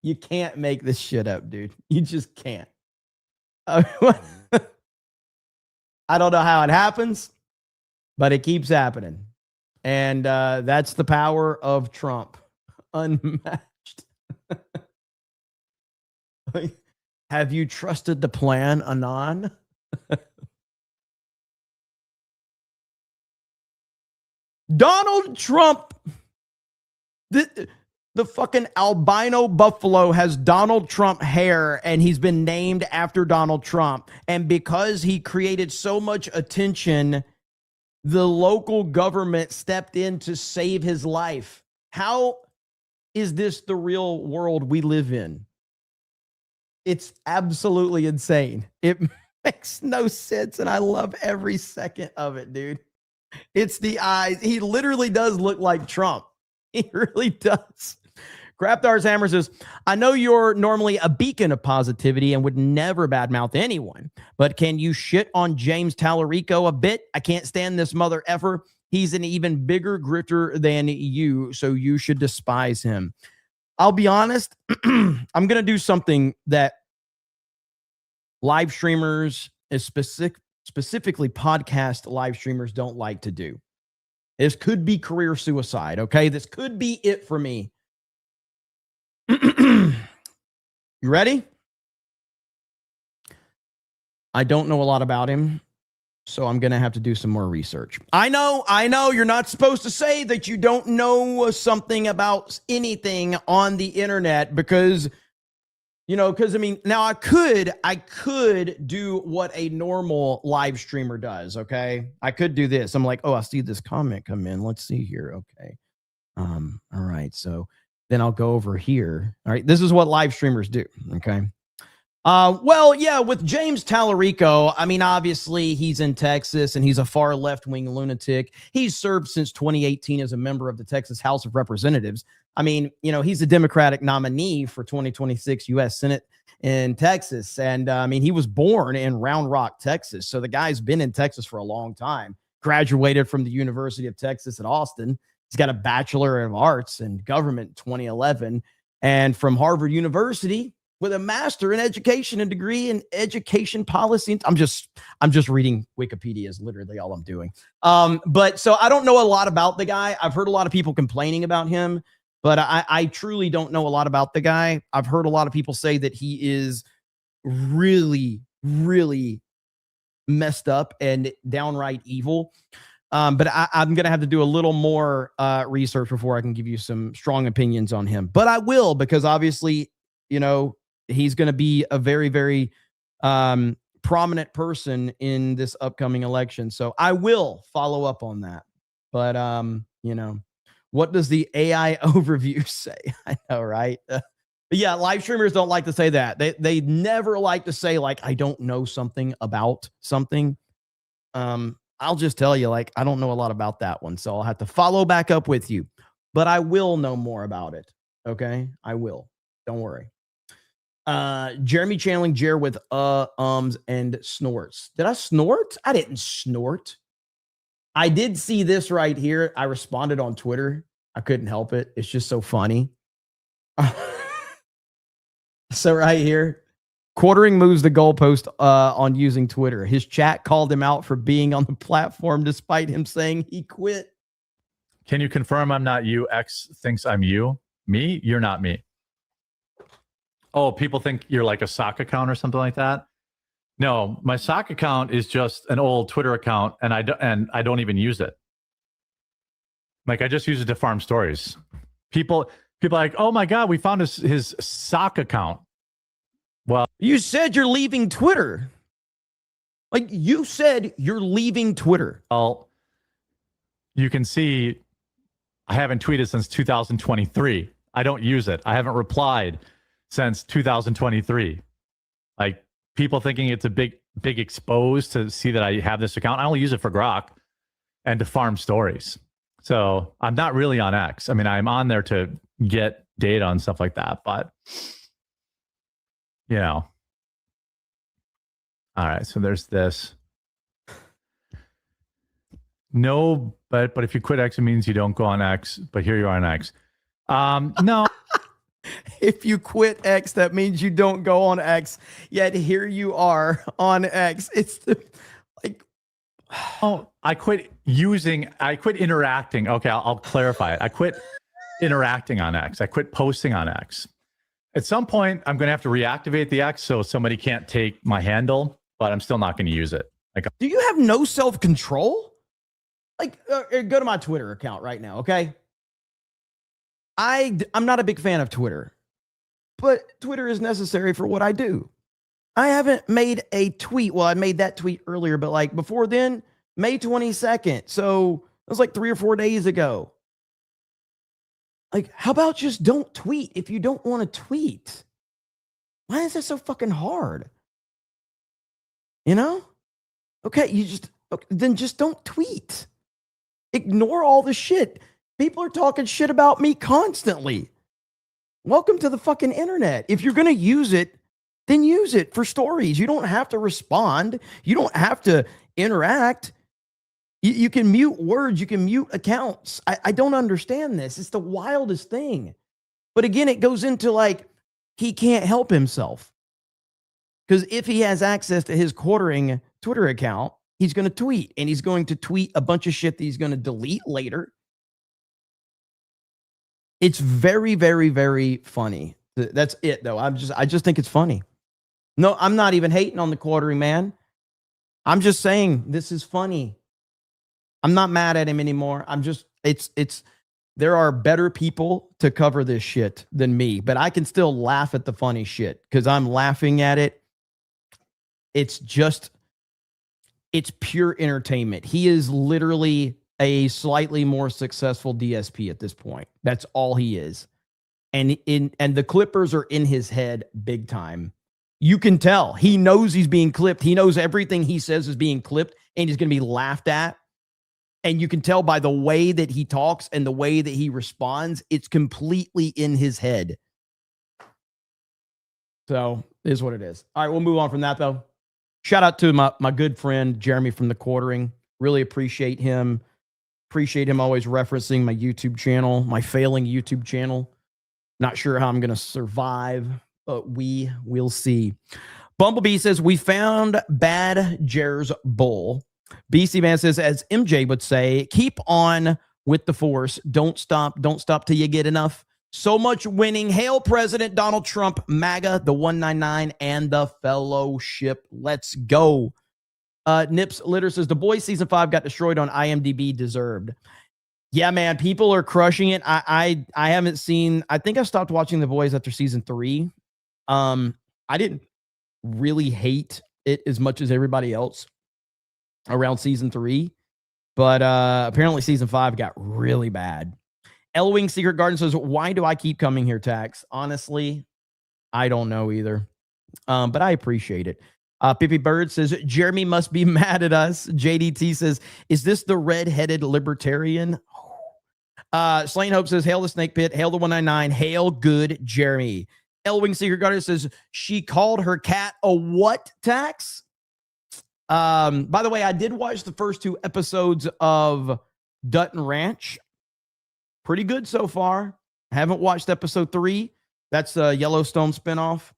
you can't make this shit up, dude. You just can't. I don't know how it happens, but it keeps happening. And that's the power of Trump. Unmatched. Have you trusted the plan, Anon? Donald Trump, the fucking albino buffalo has Donald Trump hair, and he's been named after Donald Trump. And because he created so much attention, the local government stepped in to save his life. How is this the real world we live in? It's absolutely insane. It makes no sense, and I love every second of it, dude. It's the eyes. He literally does look like Trump. He really does. Graptar's Hammer says, I know you're normally a beacon of positivity and would never badmouth anyone, but can you shit on James Tallarico a bit? I can't stand this mother effer. He's an even bigger grifter than you, so you should despise him. I'll be honest, I'm going to do something that live streamers, specifically podcast live streamers, don't like to do. This could be career suicide, okay? This could be it for me. You ready? I don't know a lot about him, so I'm going to have to do some more research. I know you're not supposed to say that you don't know something about anything on the internet because, because I mean, now I could do what a normal live streamer does, okay? I could do this. I'm like, oh, I see this comment come in. Let's see here, okay. All right, so then I'll go over here. All right, this is what live streamers do, okay? Well, yeah, with James Tallarico, I mean, obviously he's in Texas and he's a far left-wing lunatic. He's served since 2018 as a member of the Texas House of Representatives. I mean, he's a Democratic nominee for 2026 U.S. Senate in Texas. And I mean, he was born in Round Rock, Texas. So the guy's been in Texas for a long time, graduated from the University of Texas at Austin. He's got a Bachelor of Arts in Government in 2011 and from Harvard University with a master in education and degree in education policy. I'm just reading Wikipedia is literally all I'm doing. But so I don't know a lot about the guy. I've heard a lot of people complaining about him, but I truly don't know a lot about the guy. I've heard a lot of people say that he is really, really messed up and downright evil. But I'm going to have to do a little more research before I can give you some strong opinions on him. But I will, because obviously, he's going to be a very, very prominent person in this upcoming election. So I will follow up on that. But, what does the AI overview say? I know, right? But yeah, live streamers don't like to say that. They never like to say, like, I don't know something about something. I'll just tell you, like, I don't know a lot about that one. So I'll have to follow back up with you. But I will know more about it. Okay? I will. Don't worry. Jeremy channeling Jer with ums and snorts. Did I snort? I didn't snort. I did see this right here. I responded on Twitter. I couldn't help it. It's just so funny. So right here, Quartering moves the goalpost on using Twitter. His chat called him out for being on the platform despite him saying he quit. Can you confirm I'm not you? X thinks I'm you. Me? You're not me. Oh, people think you're like a sock account or something like that. No, my sock account is just an old Twitter account, and I don't even use it. Like, I just use it to farm stories. People are like, oh my God, we found his sock account. Well, you said you're leaving Twitter. Like, you said you're leaving Twitter. Well, you can see I haven't tweeted since 2023. I don't use it. I haven't replied since 2023. Like, people thinking it's a big expose to see that I have this account. I only use it for Grok and to farm stories. So I'm not really on X. I mean, I'm on there to get data and stuff like that, but all right. So there's this. No, but if you quit X, it means you don't go on X, but here you are on X. No. If you quit X, that means you don't go on X. Yet here you are on X. It's like, oh, I quit interacting. Okay, I'll clarify it. I quit interacting on X. I quit posting on X. At some point, I'm going to have to reactivate the X so somebody can't take my handle, but I'm still not going to use it. Like, do you have no self-control? Like, go to my Twitter account right now, okay? I'm not a big fan of Twitter, but Twitter is necessary for what I do. I haven't made a tweet. Well, I made that tweet earlier, but like before then, May 22nd. So it was like 3 or 4 days ago. Like, how about just don't tweet if you don't want to tweet? Why is that so fucking hard? Okay, then just don't tweet. Ignore all the shit. People are talking shit about me constantly. Welcome to the fucking internet. If you're going to use it, then use it for stories. You don't have to respond. You don't have to interact. You can mute words. You can mute accounts. I don't understand this. It's the wildest thing. But again, it goes into like, he can't help himself. Because if he has access to his Quartering Twitter account, he's going to tweet. And he's going to tweet a bunch of shit that he's going to delete later. It's very, very, very funny. That's it, though. I just think it's funny. No, I'm not even hating on the Quartering man. I'm just saying this is funny. I'm not mad at him anymore. I'm just, there are better people to cover this shit than me, but I can still laugh at the funny shit because I'm laughing at it. It's pure entertainment. He is literally a slightly more successful DSP at this point. That's all he is. And the clippers are in his head big time. You can tell. He knows he's being clipped. He knows everything he says is being clipped and he's going to be laughed at. And you can tell by the way that he talks and the way that he responds, it's completely in his head. So it is what it is. All right, we'll move on from that, though. Shout out to my good friend, Jeremy from the Quartering. Really appreciate him. Appreciate him always referencing my YouTube channel, my failing YouTube channel. Not sure how I'm going to survive, but we will see. Bumblebee says, we found Bad Jer's Bull. BC Man says, as MJ would say, keep on with the force. Don't stop till you get enough. So much winning. Hail President Donald Trump, MAGA, the 199, and the fellowship. Let's go. Nips Litter says, The Boys Season 5 got destroyed on IMDb. Deserved. Yeah, man, people are crushing it. I haven't seen, I think I stopped watching The Boys after Season 3. I didn't really hate it as much as everybody else around Season 3. But apparently Season 5 got really bad. Elwing Secret Garden says, why do I keep coming here, Tax? Honestly, I don't know either. But I appreciate it. Pippi Bird says, Jeremy must be mad at us. JDT says, is this the red-headed libertarian? Slain Hope says, hail the Snake Pit, hail the 199, hail good Jeremy. Elwing Secret Garden says, she called her cat a what, Tax? By the way, I did watch the first 2 episodes of Dutton Ranch. Pretty good so far. Haven't watched episode 3. That's a Yellowstone spinoff.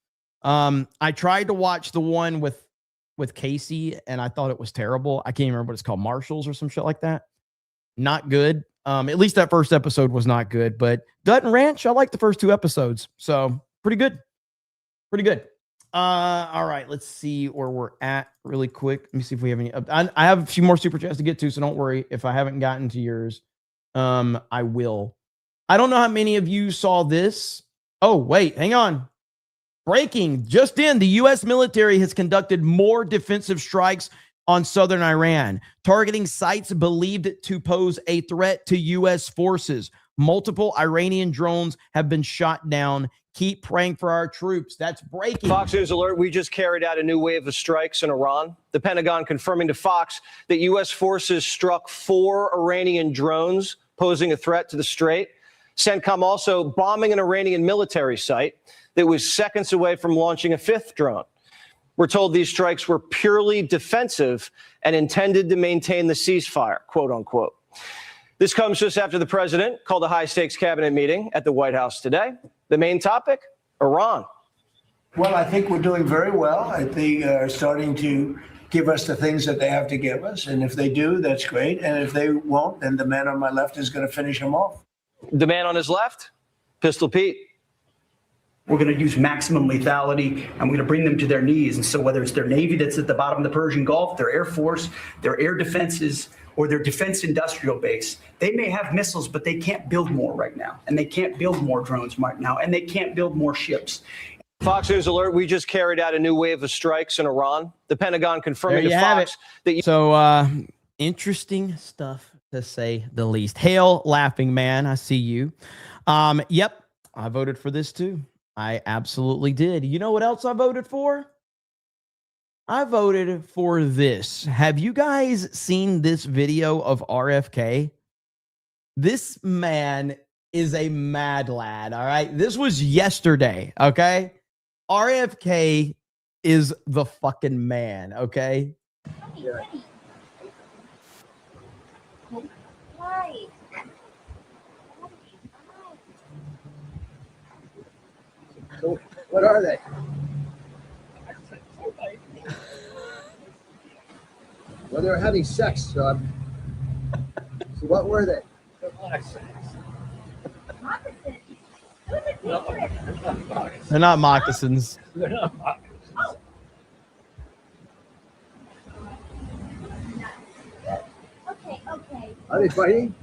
I tried to watch the one with Casey, and I thought it was terrible. I can't even remember what it's called, Marshalls or some shit like that. Not good. At least that first episode was not good. But Dutton Ranch, I like the first 2 episodes. So pretty good. Pretty good. All right, let's see where we're at really quick. Let me see if we have any. I have a few more super chats to get to, so don't worry if I haven't gotten to yours. I will. I don't know how many of you saw this. Oh, wait, hang on. Breaking just in, the U.S. military has conducted more defensive strikes on southern Iran, targeting sites believed to pose a threat to U.S. forces. Multiple Iranian drones have been shot down. Keep praying for our troops. That's breaking. Fox News alert. We just carried out a new wave of strikes in Iran. The Pentagon confirming to Fox that U.S. forces struck 4 Iranian drones posing a threat to the Strait. CENTCOM also bombing an Iranian military site that was seconds away from launching a 5th drone. We're told these strikes were purely defensive and intended to maintain the ceasefire, quote unquote. This comes just after the president called a high-stakes cabinet meeting at the White House today. The main topic, Iran. Well, I think we're doing very well. I think they are starting to give us the things that they have to give us. And if they do, that's great. And if they won't, then the man on my left is going to finish them off. The man on his left, Pistol Pete. We're going to use maximum lethality, and we're going to bring them to their knees. And so whether it's their Navy that's at the bottom of the Persian Gulf, their Air Force, their air defenses, or their defense industrial base, they may have missiles, but they can't build more right now. And they can't build more drones right now. And they can't build more ships. Fox News alert. We just carried out a new wave of strikes in Iran. The Pentagon confirming to Fox that... So interesting stuff, to say the least. Hail, laughing man. I see you. Yep, I voted for this too. I absolutely did. You know what else I voted for? I voted for this. Have you guys seen this video of RFK? This man is a mad lad, all right? This was yesterday, okay? RFK is the fucking man, okay? Why? So what are they? Well, they were having sex. So what were they? They're not moccasins. They're not moccasins. Are they fighting?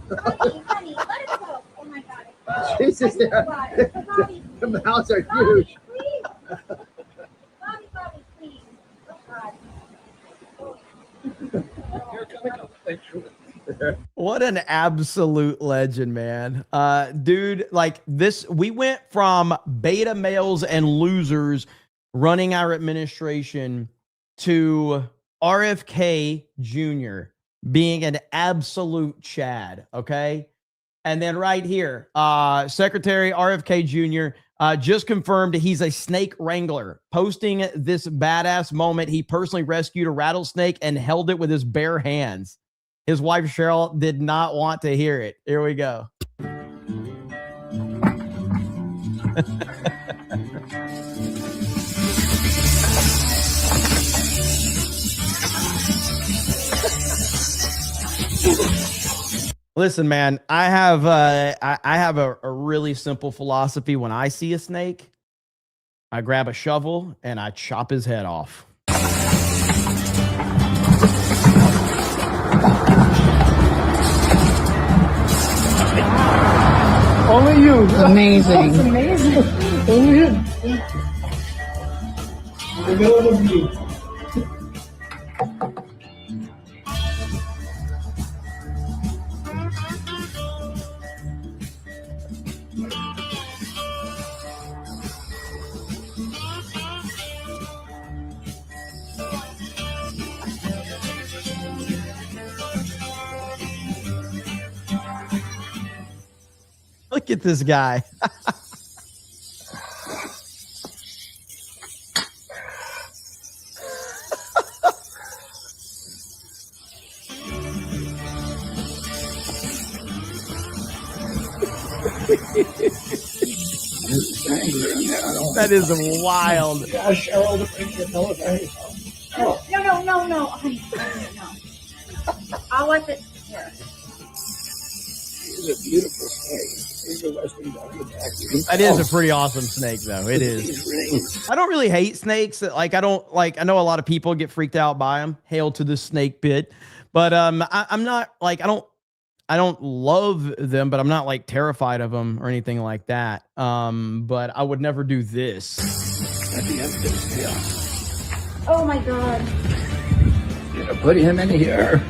Honey, let it go. Oh my God. Jesus, the mouths are huge. Bobby, please. Oh God. What an absolute legend, man. Dude, like this, we went from beta males and losers running our administration to RFK Jr. being an absolute Chad, okay? And then right here, Secretary RFK Jr. Just confirmed he's a snake wrangler, posting this badass moment. He personally rescued a rattlesnake and held it with his bare hands. His wife, Cheryl, did not want to hear it. Here we go. Listen, man, I have a really simple philosophy. When I see a snake, I grab a shovel and I chop his head off. Only you. Amazing. That's amazing. Only him. The middle of you. Look at this guy. That is wild. Yeah, Cheryl, the picture, tell us how. No, honey, no. I'll let it here. He's a beautiful snake. He's a Western Diamondback. That is a pretty awesome snake, though. It is. I don't really hate snakes. Like I know a lot of people get freaked out by them. Hail to the snake pit. But I'm not like I don't love them, but I'm not like terrified of them or anything like that. But I would never do this. Oh my God. Gonna put him in here.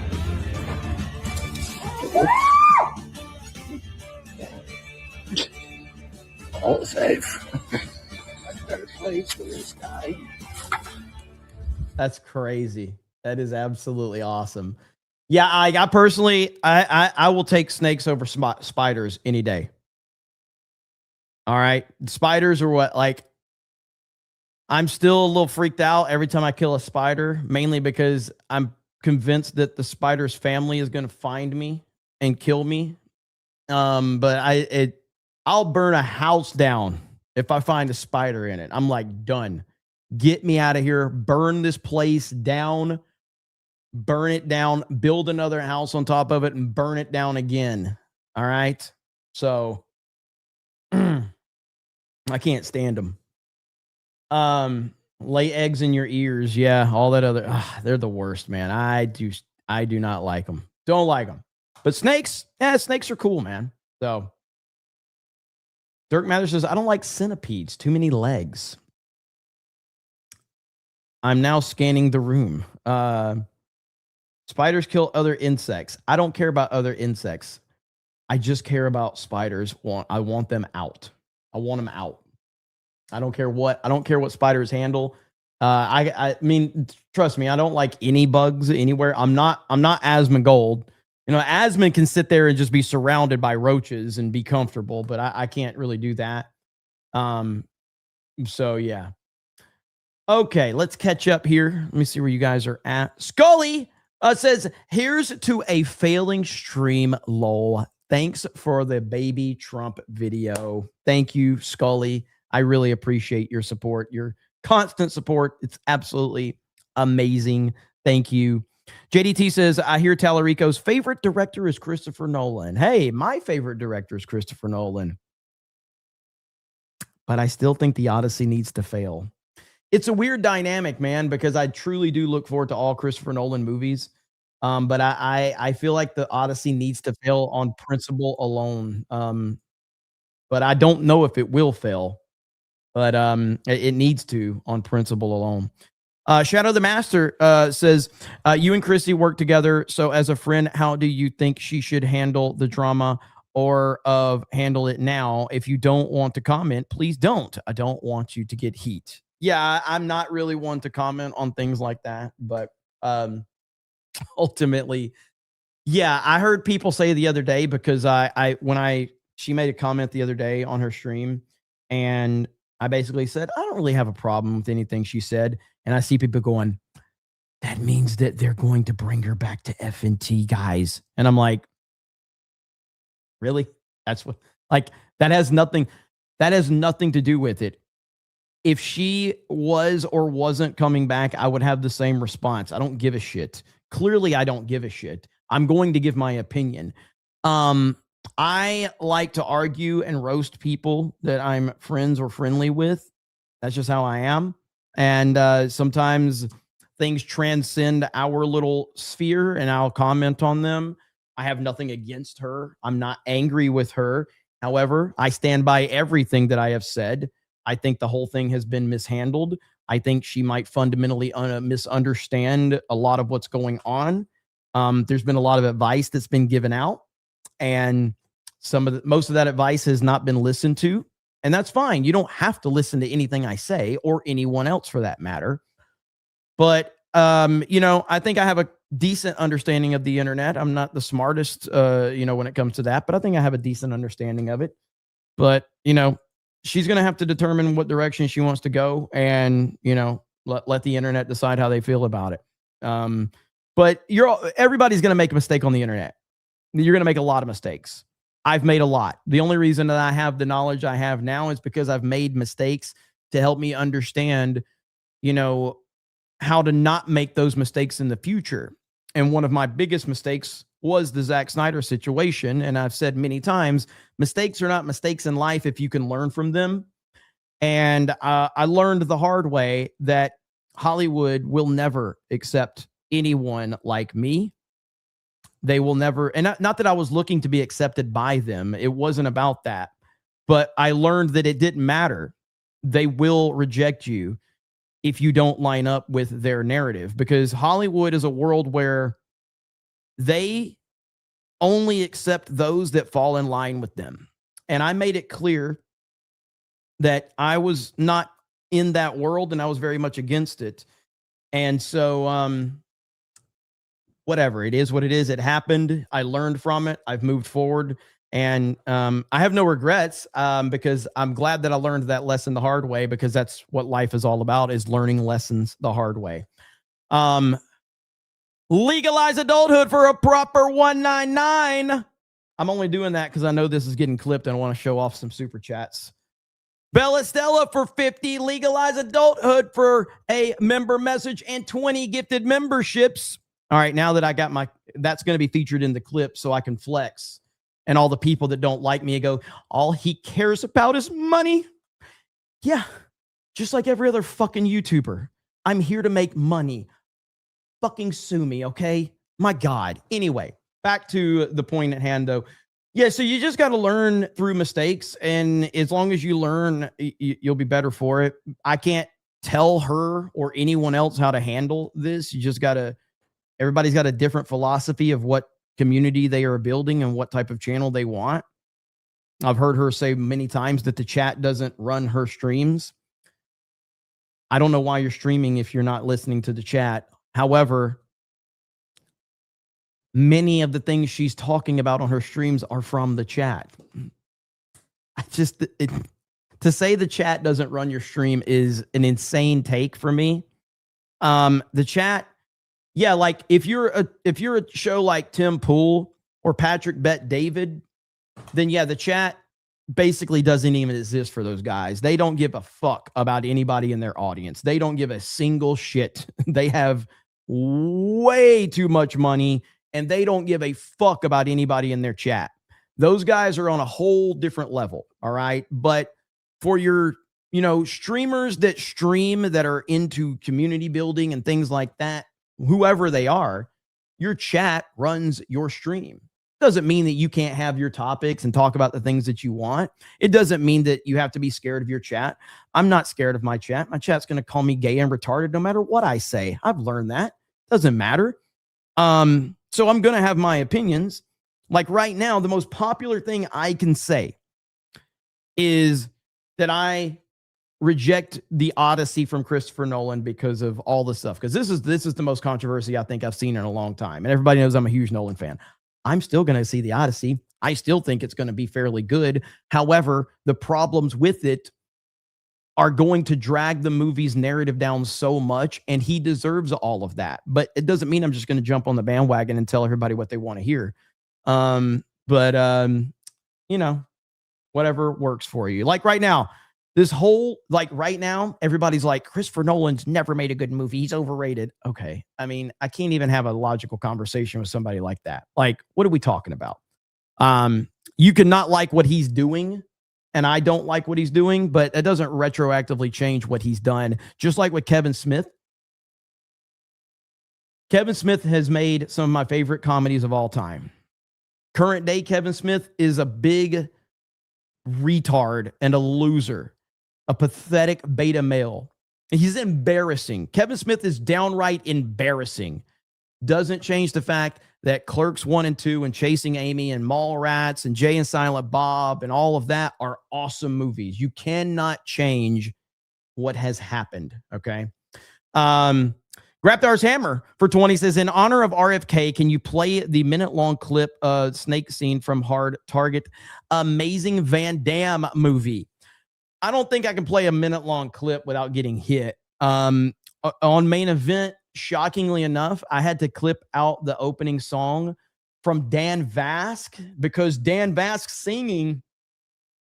All safe. Much better place for this guy. That's crazy. That is absolutely awesome. Yeah, I personally, I will take snakes over spiders any day. All right, spiders are what, like, I'm still a little freaked out every time I kill a spider, mainly because I'm convinced that the spider's family is going to find me and kill me. But I'll burn a house down if I find a spider in it. I'm like, done. Get me out of here. Burn this place down. Burn it down. Build another house on top of it and burn it down again. All right. So I can't stand them. Lay eggs in your ears. Yeah. All that other, they're the worst, man. I do not like them. Don't like them. But snakes, snakes are cool, man. So Dirk Mather says, I don't like centipedes. Too many legs. I'm now scanning the room. Spiders kill other insects. I don't care about other insects. I just care about spiders. I want them out. I want them out. I don't care what spiders handle. I mean, trust me, I don't like any bugs anywhere. I'm not Asmongold. You know, Asmon can sit there and just be surrounded by roaches and be comfortable, but I can't really do that. So yeah. Okay, let's catch up here. Let me see where you guys are at. Scully says, here's to a failing stream, lol. Thanks for the baby Trump video. Thank you, Scully. I really appreciate your support, your constant support. It's absolutely amazing. Thank you. JDT says, I hear Tallarico's favorite director is Christopher Nolan. Hey, my favorite director is Christopher Nolan. But I still think The Odyssey needs to fail. It's a weird dynamic, man, because I truly do look forward to all Christopher Nolan movies. But I feel like the Odyssey needs to fail on principle alone. But I don't know if it will fail. But it needs to on principle alone. Shadow the Master says, you and Christy work together. So as a friend, how do you think she should handle the drama or handle it now? If you don't want to comment, please don't. I don't want you to get heat. Yeah, I'm not really one to comment on things like that. But ultimately, yeah, I heard people say the other day because she made a comment the other day on her stream, and I basically said, I don't really have a problem with anything she said. And I see people going, that means that they're going to bring her back to FNT, guys. And I'm like, really? That's what, like, that has nothing to do with it. If she was or wasn't coming back, I would have the same response. I don't give a shit. Clearly, I don't give a shit. I'm going to give my opinion. I like to argue and roast people that I'm friends or friendly with. That's just how I am. And sometimes things transcend our little sphere and I'll comment on them. I have nothing against her. I'm not angry with her. However, I stand by everything that I have said. I think the whole thing has been mishandled. I think she might fundamentally misunderstand a lot of what's going on. There's been a lot of advice that's been given out, and most of that advice has not been listened to, and that's fine. You don't have to listen to anything I say or anyone else for that matter. But I think I have a decent understanding of the internet. I'm not the smartest, when it comes to that, but I think I have a decent understanding of it. But she's going to have to determine what direction she wants to go, and let the internet decide how they feel about it. But everybody's going to make a mistake on the internet. You're going to make a lot of mistakes. I've made a lot. The only reason that I have the knowledge I have now is because I've made mistakes to help me understand, how to not make those mistakes in the future. And one of my biggest mistakes was the Zack Snyder situation. And I've said many times, mistakes are not mistakes in life if you can learn from them. And I learned the hard way that Hollywood will never accept anyone like me. They will never, and not that I was looking to be accepted by them. It wasn't about that. But I learned that it didn't matter. They will reject you if you don't line up with their narrative, because Hollywood is a world where they only accept those that fall in line with them. And I made it clear that I was not in that world and I was very much against it. And so, whatever, it is what it is. It happened. I learned from it. I've moved forward. And I have no regrets because I'm glad that I learned that lesson the hard way, because that's what life is all about, is learning lessons the hard way. Legalize adulthood for a proper 199. I'm only doing that because I know this is getting clipped and I want to show off some super chats. Bella Stella for 50. Legalize adulthood for a member message and 20 gifted memberships. All right, now that I got that's going to be featured in the clip so I can flex. And all the people that don't like me go, all he cares about is money. Yeah, just like every other fucking YouTuber. I'm here to make money. Fucking sue me, okay? My God. Anyway, back to the point at hand, though. Yeah, so you just got to learn through mistakes. And as long as you learn, you'll be better for it. I can't tell her or anyone else how to handle this. You just got to, everybody's got a different philosophy of what community they are building and what type of channel they want. I've heard her say many times that the chat doesn't run her streams. I don't know why you're streaming if you're not listening to the chat. However, many of the things she's talking about on her streams are from the chat. To say the chat doesn't run your stream is an insane take for me. The chat, yeah, like if you're a show like Tim Pool or Patrick Bet David, then yeah, the chat basically doesn't even exist for those guys. They don't give a fuck about anybody in their audience. They don't give a single shit. They have way too much money and they don't give a fuck about anybody in their chat. Those guys are on a whole different level. All right. But for your, streamers that stream that are into community building and things like that, whoever they are, your chat runs your stream. Doesn't mean that you can't have your topics and talk about the things that you want. It doesn't mean that you have to be scared of your chat. I'm not scared of my chat. My chat's going to call me gay and retarded no matter what I say. I've learned that. Doesn't matter. So I'm going to have my opinions. Like right now, the most popular thing I can say is that I reject the Odyssey from Christopher Nolan because of all the stuff. Because this is the most controversy I think I've seen in a long time. And everybody knows I'm a huge Nolan fan. I'm still going to see the Odyssey. I still think it's going to be fairly good. However, the problems with it are going to drag the movie's narrative down so much, and he deserves all of that. But it doesn't mean I'm just going to jump on the bandwagon and tell everybody what they want to hear. You know, whatever works for you. Like right now, everybody's like, Christopher Nolan's never made a good movie. He's overrated. Okay. I mean, I can't even have a logical conversation with somebody like that. Like, what are we talking about? You can not like what he's doing, and I don't like what he's doing, but that doesn't retroactively change what he's done. Just like with Kevin Smith. Kevin Smith has made some of my favorite comedies of all time. Current day Kevin Smith is a big retard and a loser. A pathetic beta male. He's embarrassing. Kevin Smith is downright embarrassing. Doesn't change the fact that Clerks 1 and 2 and Chasing Amy and Mallrats and Jay and Silent Bob and all of that are awesome movies. You cannot change what has happened, okay? Graptar's Hammer for 20 says, in honor of RFK, can you play the minute-long clip snake scene from Hard Target? Amazing Van Damme movie. I don't think I can play a minute-long clip without getting hit. On Main Event, shockingly enough, I had to clip out the opening song from Dan Vask because Dan Vask singing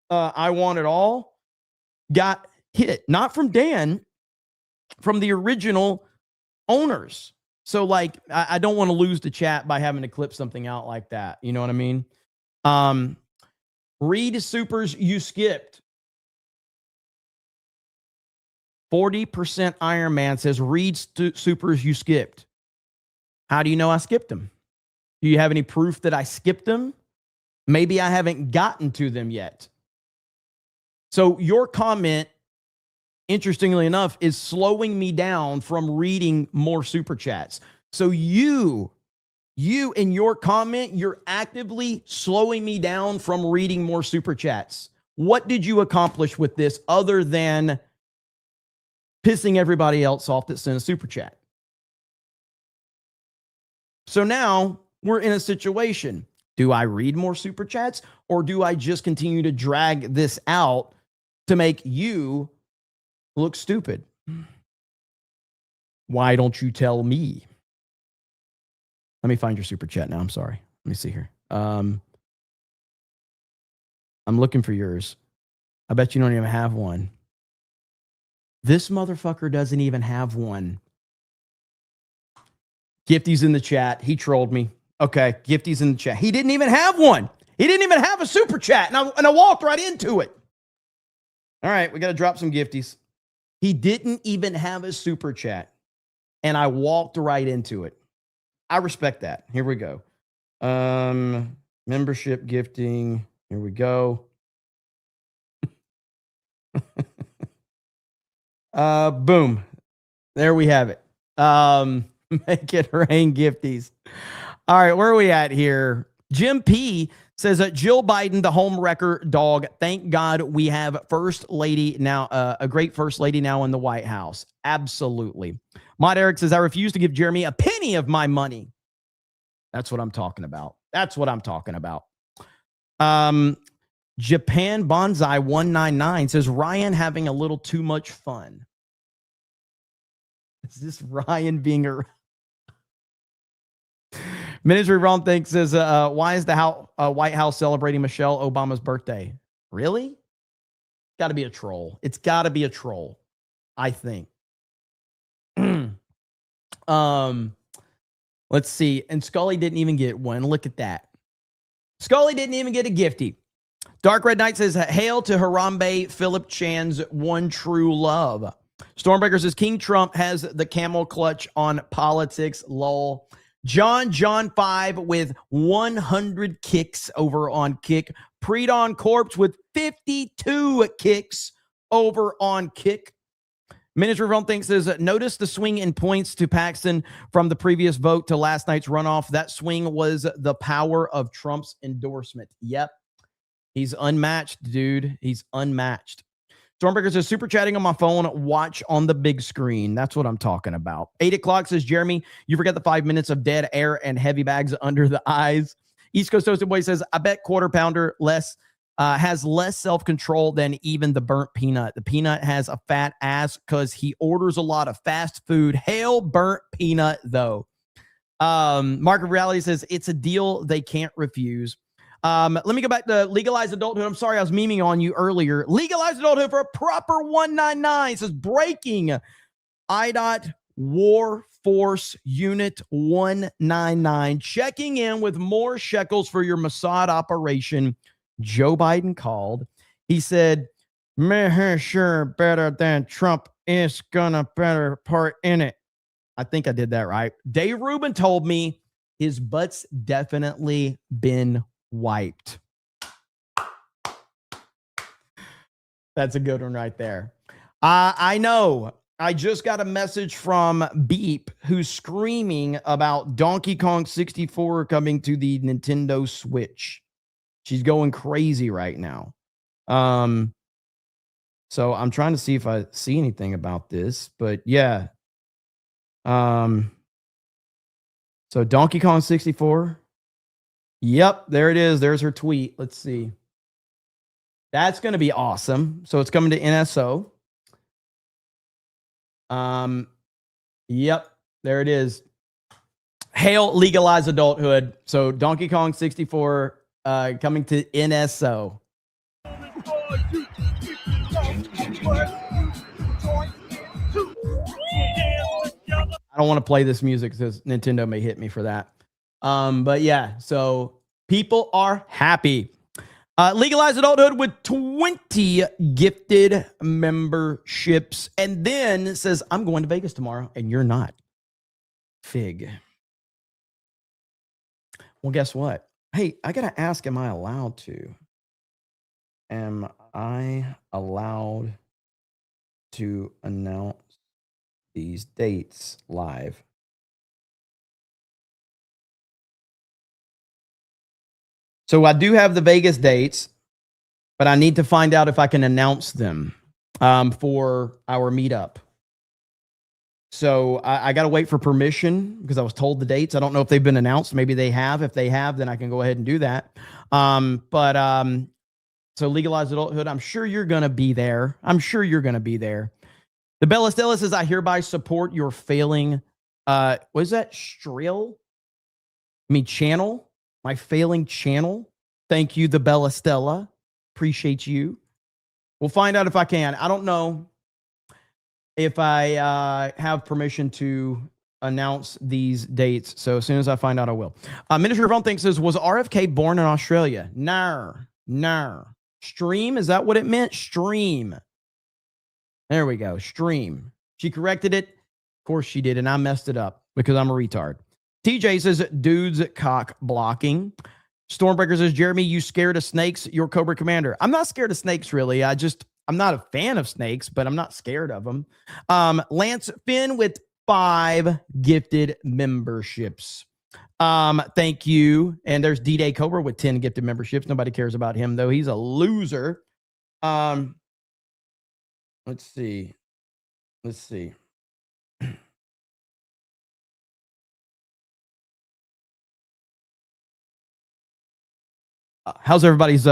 I Want It All got hit. Not from Dan, from the original owners. So, like, I don't want to lose the chat by having to clip something out like that. You know what I mean? Read Supers You Skipped. 40% Iron Man says, read Supers You Skipped. How do you know I skipped them? Do you have any proof that I skipped them? Maybe I haven't gotten to them yet. So your comment, interestingly enough, is slowing me down from reading more super chats. So you in your comment, you're actively slowing me down from reading more super chats. What did you accomplish with this other than pissing everybody else off that sent a super chat? So now we're in a situation. Do I read more super chats, or do I just continue to drag this out to make you look stupid? Why don't you tell me? Let me find your super chat now. I'm sorry. Let me see here. I'm looking for yours. I bet you don't even have one. This motherfucker doesn't even have one. Gifty's in the chat. He trolled me. Okay, Gifty's in the chat. He didn't even have one. He didn't even have a super chat, and I walked right into it. All right, we got to drop some Gifties. He didn't even have a super chat, and I walked right into it. I respect that. Here we go. Membership gifting. Here we go. Boom. There we have it. Make it rain Gifties. All right, where are we at here? Jim P says that Jill Biden, the home wrecker dog. Thank God we have first lady now, a great first lady now in the White House. Absolutely. Mod Eric says, I refuse to give Jeremy a penny of my money. That's what I'm talking about. That's what I'm talking about. Japan Bonsai 199 says, Ryan having a little too much fun. Is this Ryan being a... Ministry Ron thinks says, why is the White House celebrating Michelle Obama's birthday? Really? Got to be a troll. It's got to be a troll, I think. Let's see. And Scully didn't even get one. Look at that. Scully didn't even get a gifty. Dark Red Knight says, hail to Harambe Philip Chan's one true love. Stormbreaker says, King Trump has the camel clutch on politics. Lol. John 5 with 100 kicks over on Kick. Predon Corpse with 52 kicks over on Kick. Miniature Run thinks says, notice the swing in points to Paxton from the previous vote to last night's runoff. That swing was the power of Trump's endorsement. Yep. He's unmatched, dude. He's unmatched. Stormbreaker says, super chatting on my phone, watch on the big screen. That's what I'm talking about. 8 o'clock says, Jeremy, you forget the 5 minutes of dead air and heavy bags under the eyes. East Coast Toasted Boy says, I bet Quarter Pounder has less self-control than even the burnt peanut. The peanut has a fat ass because he orders a lot of fast food. Hail burnt peanut, though. Mark of Reality says, it's a deal they can't refuse. Let me go back to legalized adulthood. I'm sorry, I was memeing on you earlier. Legalized adulthood for a proper 199. It says breaking IDOT War Force Unit 199. Checking in with more shekels for your Mossad operation. Joe Biden called. He said, man, sure better than Trump is gonna better part in it. I think I did that right. Dave Rubin told me his butt's definitely been wiped. That's a good one right there. I know. I just got a message from Beep who's screaming about Donkey Kong 64 coming to the Nintendo Switch. She's going crazy right now. So I'm trying to see if I see anything about this, but yeah. So Donkey Kong 64. Yep, there it is. There's her tweet. Let's see. That's going to be awesome. So it's coming to NSO. Yep, there it is. Hail legalized adulthood. So Donkey Kong 64 coming to NSO. I don't want to play this music because Nintendo may hit me for that. But yeah, so people are happy. Legalized adulthood with 20 gifted memberships. And then says, I'm going to Vegas tomorrow and you're not. Fig. Well, guess what? Hey, I got to ask, am I allowed to? Am I allowed to announce these dates live? So I do have the Vegas dates, but I need to find out if I can announce them for our meetup. So I got to wait for permission because I was told the dates. I don't know if they've been announced. Maybe they have. If they have, then I can go ahead and do that. So legalized adulthood, I'm sure you're going to be there. I'm sure you're going to be there. The Bella Stella says, I hereby support your failing. What is that? Channel? My failing channel. Thank you, the Bella Stella. Appreciate you. We'll find out if I can. I don't know if I have permission to announce these dates. So as soon as I find out, I will. Minister of Home thinks says, was RFK born in Australia? No. Stream, is that what it meant? Stream. There we go. Stream. She corrected it. Of course she did, and I messed it up because I'm a retard. TJ says, dude's cock blocking. Stormbreaker says, Jeremy, you scared of snakes? You're Cobra Commander. I'm not scared of snakes, really. I'm not a fan of snakes, but I'm not scared of them. Lance Finn with 5 gifted memberships. Thank you. And there's D-Day Cobra with 10 gifted memberships. Nobody cares about him, though. He's a loser. Let's see. How's everybody's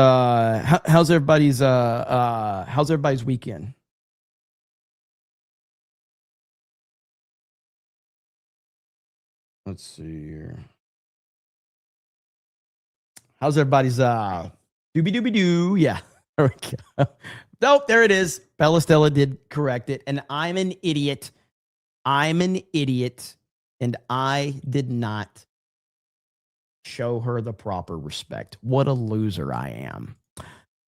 weekend? Let's see here. How's everybody's doobie-doobie-doo? Yeah. There we go. Nope, there it is. Bella Stella did correct it. And I'm an idiot. And I did not show her the proper respect. What a loser I am.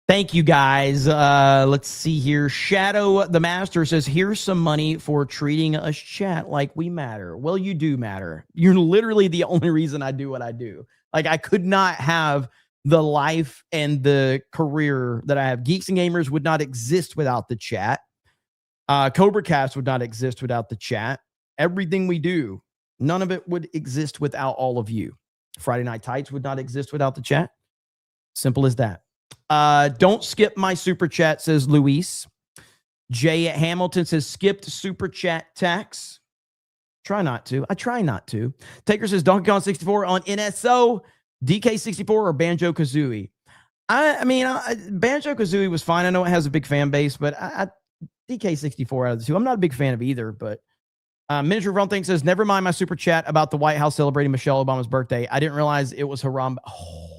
Thank you, guys. Let's see here. Shadow the Master says, here's some money for treating us chat like we matter. Well, you do matter. You're literally the only reason I do what I do. Like, I could not have the life and the career that I have. Geeks and Gamers would not exist without the chat. CobraCast would not exist without the chat. Everything we do, none of it would exist without all of you. Friday Night Tights would not exist without the chat. Simple as that. Don't skip my super chat, says Luis. Jay Hamilton says, skipped super chat tax. Try not to. I try not to. Taker says, Donkey Kong 64 on NSO, DK64 or Banjo Kazooie. I mean, Banjo Kazooie was fine. I know it has a big fan base, but DK64 out of the two. I'm not a big fan of either, but Miniature Run Thing says, never mind my super chat about the White House celebrating Michelle Obama's birthday. I didn't realize it was Harambe. Oh.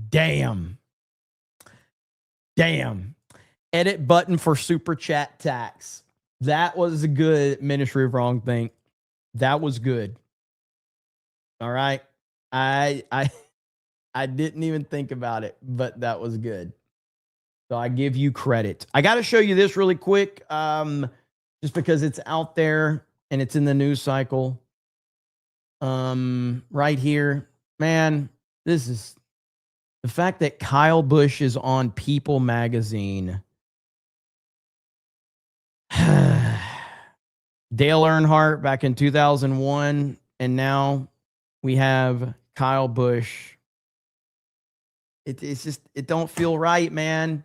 Damn. Edit button for super chat tax. That was a good Ministry of Wrong Thing. That was good. All right. I didn't even think about it, but that was good. So I give you credit. I got to show you this really quick, just because it's out there and it's in the news cycle. Right here, man, this is the fact that Kyle Busch is on People magazine. Dale Earnhardt back in 2001, and now we have Kyle Busch. It's just, it don't feel right, man.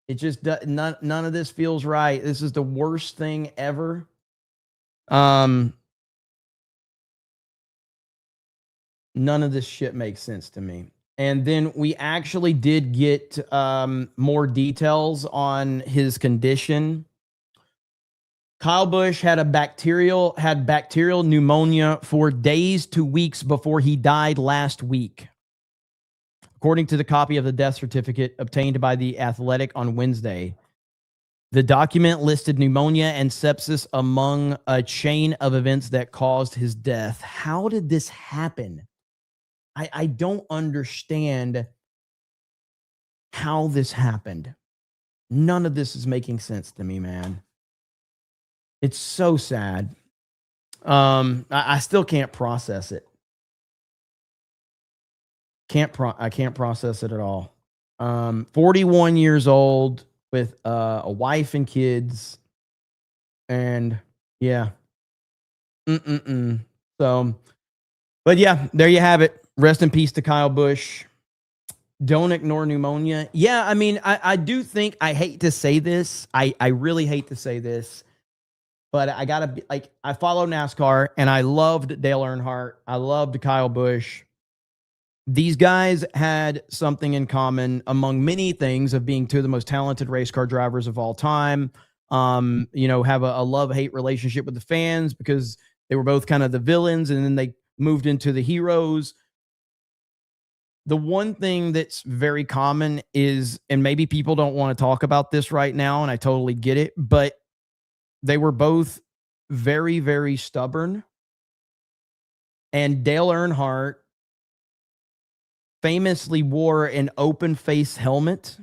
It just none of this feels right. This is the worst thing ever. None of this shit makes sense to me. And then we actually did get more details on his condition. Kyle Busch had bacterial pneumonia for days to weeks before he died last week. According to the copy of the death certificate obtained by The Athletic on Wednesday, the document listed pneumonia and sepsis among a chain of events that caused his death. How did this happen? I don't understand how this happened. None of this is making sense to me, man. It's so sad. I still can't process it. I can't process it at all. 41 years old with a wife and kids. And yeah. So, but yeah, there you have it. Rest in peace to Kyle Busch. Don't ignore pneumonia. Yeah, I mean, I do think, I hate to say this. I really hate to say this. But I got to be like, I follow NASCAR and I loved Dale Earnhardt. I loved Kyle Busch. These guys had something in common among many things of being two of the most talented race car drivers of all time. Have a love-hate relationship with the fans because they were both kind of the villains and then they moved into the heroes. The one thing that's very common is, and maybe people don't want to talk about this right now, and I totally get it, but they were both very, very stubborn. And Dale Earnhardt famously wore an open face helmet.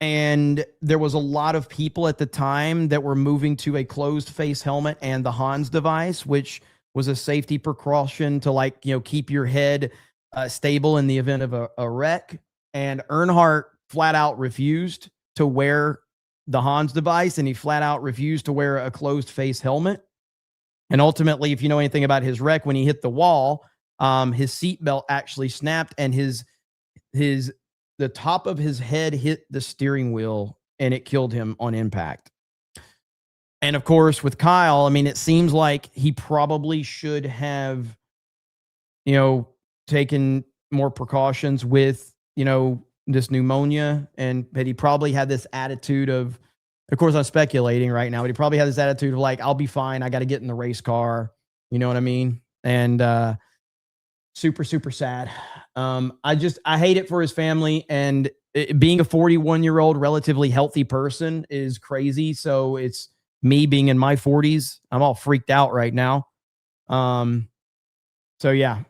And there was a lot of people at the time that were moving to a closed face helmet and the Hans device, which was a safety precaution to keep your head stable in the event of a wreck. And Earnhardt flat out refused to wear the Hans device, and he flat out refused to wear a closed face helmet. And ultimately, if you know anything about his wreck, when he hit the wall, his seatbelt actually snapped and the top of his head hit the steering wheel and it killed him on impact. And of course, with Kyle, I mean, it seems like he probably should have, taken more precautions with, this pneumonia, but he probably had this attitude of course, I'm speculating right now, but he probably had this attitude of like, I'll be fine. I got to get in the race car. You know what I mean? And, super, super sad. I hate it for his family, and being a 41-year-old relatively healthy person is crazy. So it's Me being in my 40s, I'm all freaked out right now. So yeah.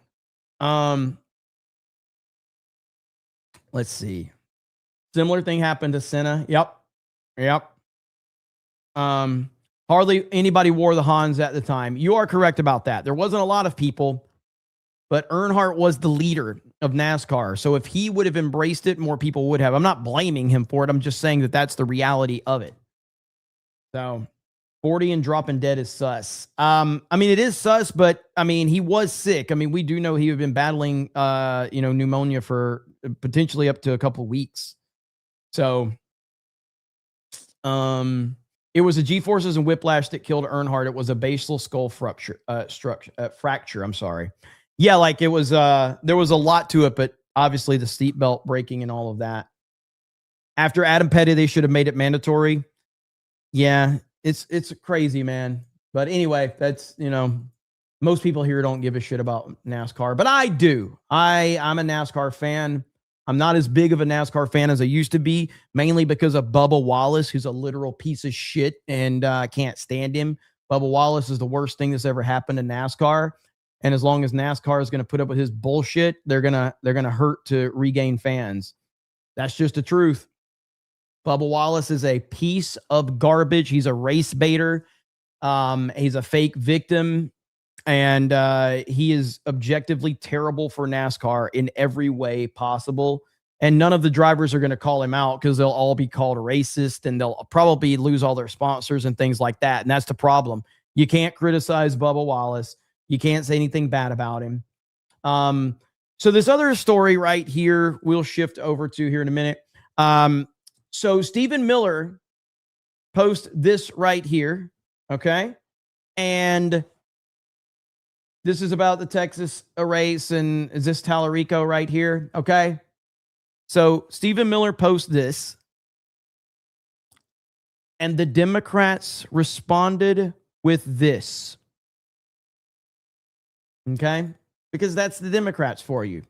Let's see. Similar thing happened to Senna. Yep. Hardly anybody wore the Hans at the time. You are correct about that. There wasn't a lot of people, but Earnhardt was the leader of NASCAR. So if he would have embraced it, more people would have. I'm not blaming him for it. I'm just saying that that's the reality of it. So 40 and dropping dead is sus. I mean, it is sus, but I mean, he was sick. I mean, we do know he had been battling, pneumonia for potentially up to a couple of weeks. So, it was the G-forces and whiplash that killed Earnhardt. It was a basal skull fracture. I'm sorry. Yeah, like it was. There was a lot to it, but obviously the seatbelt breaking and all of that. After Adam Petty, they should have made it mandatory. Yeah, it's crazy, man. But anyway, that's most people here don't give a shit about NASCAR, but I do. I'm a NASCAR fan. I'm not as big of a NASCAR fan as I used to be, mainly because of Bubba Wallace, who's a literal piece of shit, and I can't stand him. Bubba Wallace is the worst thing that's ever happened to NASCAR. And as long as NASCAR is going to put up with his bullshit, they're gonna hurt to regain fans. That's just the truth. Bubba Wallace is a piece of garbage. He's a race baiter. He's a fake victim. And he is objectively terrible for NASCAR in every way possible. And none of the drivers are going to call him out because they'll all be called racist and they'll probably lose all their sponsors and things like that. And that's the problem. You can't criticize Bubba Wallace. You can't say anything bad about him. So this other story right here, we'll shift over to here in a minute. So Stephen Miller posts this right here. Okay. And this is about the Texas race, and is this Tallarico right here? Okay. So Stephen Miller posts this, and the Democrats responded with this. Okay? Because that's the Democrats for you.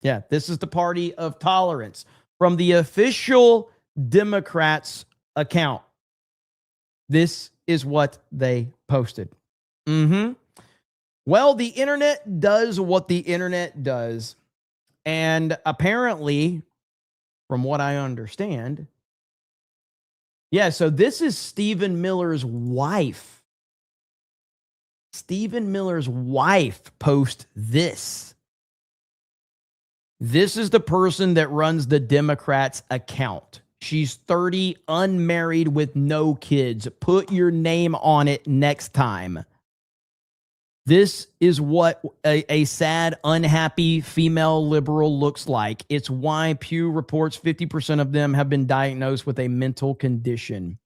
Yeah, this is the party of tolerance from the official Democrats account. This is what they posted. Well, the internet does what the internet does. And apparently, from what I understand, so this is Stephen Miller's wife. Stephen Miller's wife posts this. This is the person that runs the Democrats account. She's 30, unmarried with no kids. Put your name on it next time. This is what a sad, unhappy female liberal looks like. It's why Pew reports 50% of them have been diagnosed with a mental condition.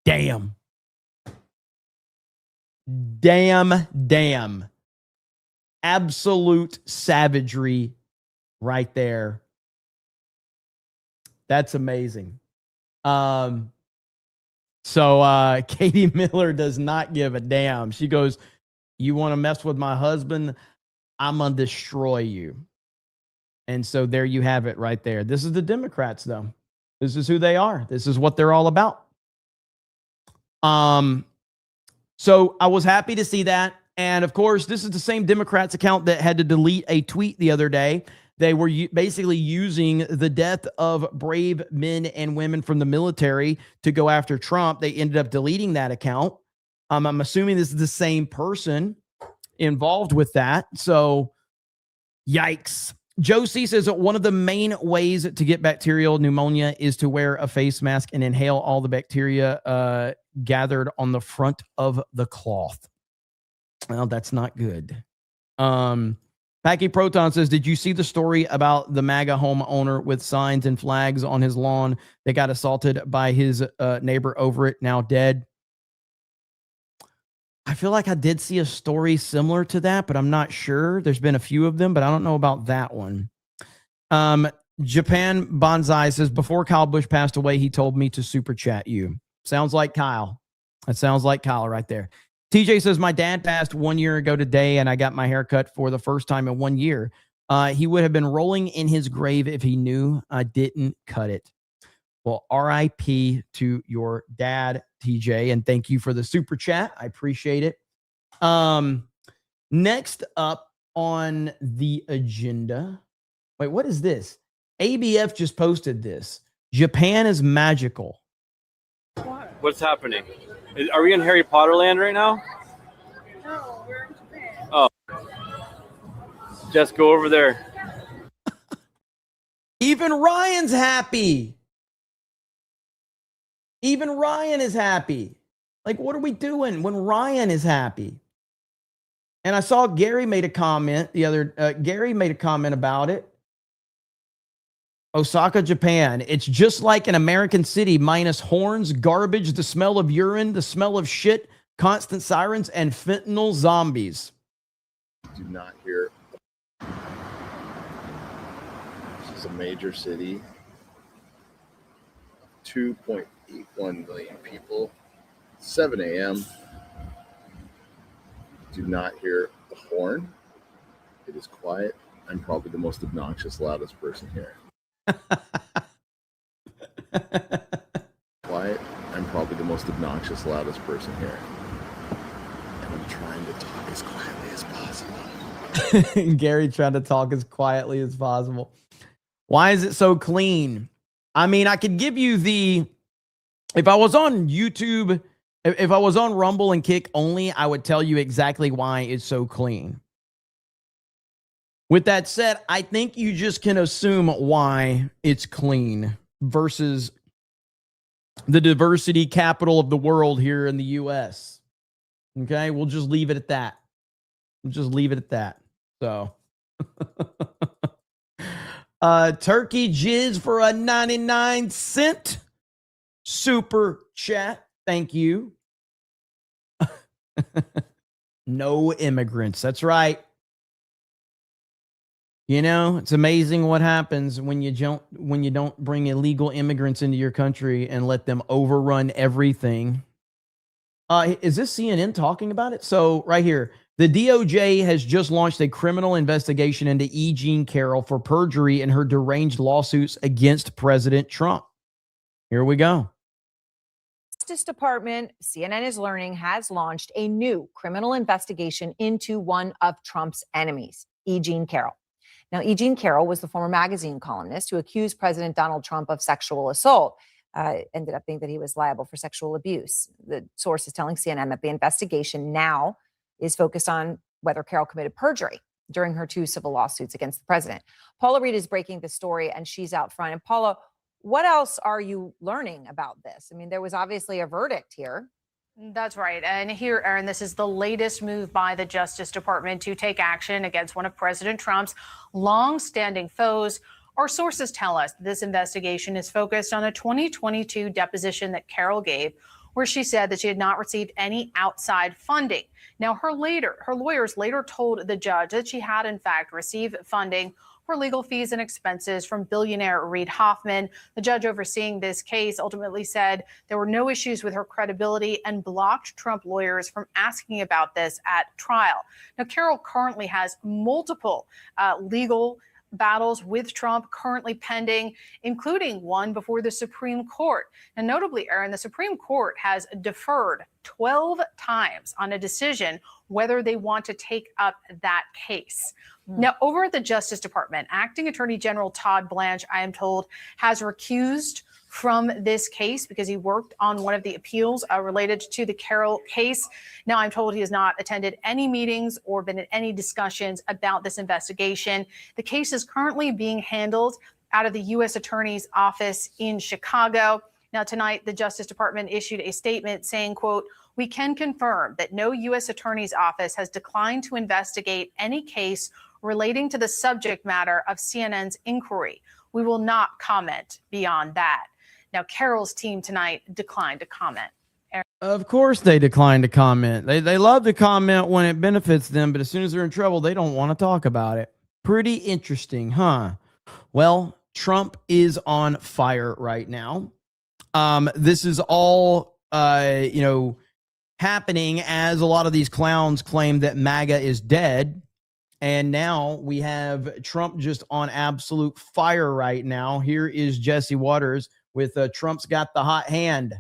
Damn. Absolute savagery right there. That's amazing. So Katie Miller does not give a damn. She goes, you want to mess with my husband? I'm going to destroy you. And so there you have it right there. This is the Democrats, though. This is who they are. This is what they're all about. So I was happy to see that. And of course, this is the same Democrats account that had to delete a tweet the other day. They were basically using the death of brave men and women from the military to go after Trump. They ended up deleting that account. I'm assuming this is the same person involved with that. So, yikes. Josie says that one of the main ways to get bacterial pneumonia is to wear a face mask and inhale all the bacteria gathered on the front of the cloth. Well, that's not good. Packy Proton says, did you see the story about the MAGA homeowner with signs and flags on his lawn that got assaulted by his neighbor over it, now dead? I feel like I did see a story similar to that, but I'm not sure. There's been a few of them, but I don't know about that one. Japan Bonsai says, before Kyle Busch passed away, he told me to super chat you. Sounds like Kyle. That sounds like Kyle right there. TJ says, my dad passed 1 year ago today, and I got my hair cut for the first time in 1 year. He would have been rolling in his grave if he knew I didn't cut it. Well, RIP to your dad, TJ, and thank you for the super chat. I appreciate it. Next up on the agenda. Wait, what is this? ABF just posted this. Japan is magical. What's happening? Are we in Harry Potter land right now? No, we're in Japan. Oh. Just go over there. Even Ryan's happy. Even Ryan is happy. Like, what are we doing when Ryan is happy? And I saw Gary made a comment Gary made a comment about it. Osaka, Japan. It's just like an American city minus horns, garbage, the smell of urine, the smell of shit, constant sirens, and fentanyl zombies. Do not hear. This is a major city. 2.81 million people. 7 a.m. Do not hear the horn. It is quiet. I'm probably the most obnoxious, loudest person here. Quiet. I'm probably the most obnoxious, loudest person here. And I'm trying to talk as quietly as possible. Gary trying to talk as quietly as possible. Why is it so clean? I mean, I could give you if I was on YouTube, if I was on Rumble and Kick only, I would tell you exactly why it's so clean. With that said, I think you just can assume why it's clean versus the diversity capital of the world here in the U.S. Okay, we'll just leave it at that. So, Turkey Jizz for a 99-cent super chat. Thank you. No immigrants. That's right. You know, it's amazing what happens when you don't bring illegal immigrants into your country and let them overrun everything. Is this CNN talking about it? So right here, the DOJ has just launched a criminal investigation into E. Jean Carroll for perjury in her deranged lawsuits against President Trump. Here we go. Justice Department, CNN is learning, has launched a new criminal investigation into one of Trump's enemies, E. Jean Carroll. Now, E. Jean Carroll was the former magazine columnist who accused President Donald Trump of sexual assault. Ended up being that he was liable for sexual abuse. The source is telling CNN that the investigation now is focused on whether Carroll committed perjury during her 2 civil lawsuits against the president. Paula Reed is breaking the story, and she's out front. And Paula, what else are you learning about this? I mean, there was obviously a verdict here. That's right. And here, Aaron, this is the latest move by the Justice Department to take action against one of President Trump's long-standing foes. Our sources tell us this investigation is focused on a 2022 deposition that Carroll gave, where she said that she had not received any outside funding. Now, her lawyers later told the judge that she had, in fact, received funding for legal fees and expenses from billionaire Reid Hoffman. The judge overseeing this case ultimately said there were no issues with her credibility and blocked Trump lawyers from asking about this at trial. Now, Carroll currently has multiple legal battles with Trump currently pending, including one before the Supreme Court. And notably, Aaron, the Supreme Court has deferred 12 times on a decision whether they want to take up that case. Now, over at the Justice Department, Acting Attorney General Todd Blanche, I am told, has recused from this case because he worked on one of the appeals related to the Carroll case. Now, I'm told he has not attended any meetings or been in any discussions about this investigation. The case is currently being handled out of the U.S. Attorney's Office in Chicago. Now, tonight, the Justice Department issued a statement saying, quote, "We can confirm that no U.S. Attorney's Office has declined to investigate any case relating to the subject matter of CNN's inquiry. We will not comment beyond that." Now, Carroll's team tonight declined to comment. Of course they declined to comment. They love to comment when it benefits them, but as soon as they're in trouble, they don't want to talk about it. Pretty interesting, huh? Well, Trump is on fire right now. This is all, happening as a lot of these clowns claim that MAGA is dead. And now we have Trump just on absolute fire right now. Here is Jesse Waters with Trump's got the hot hand.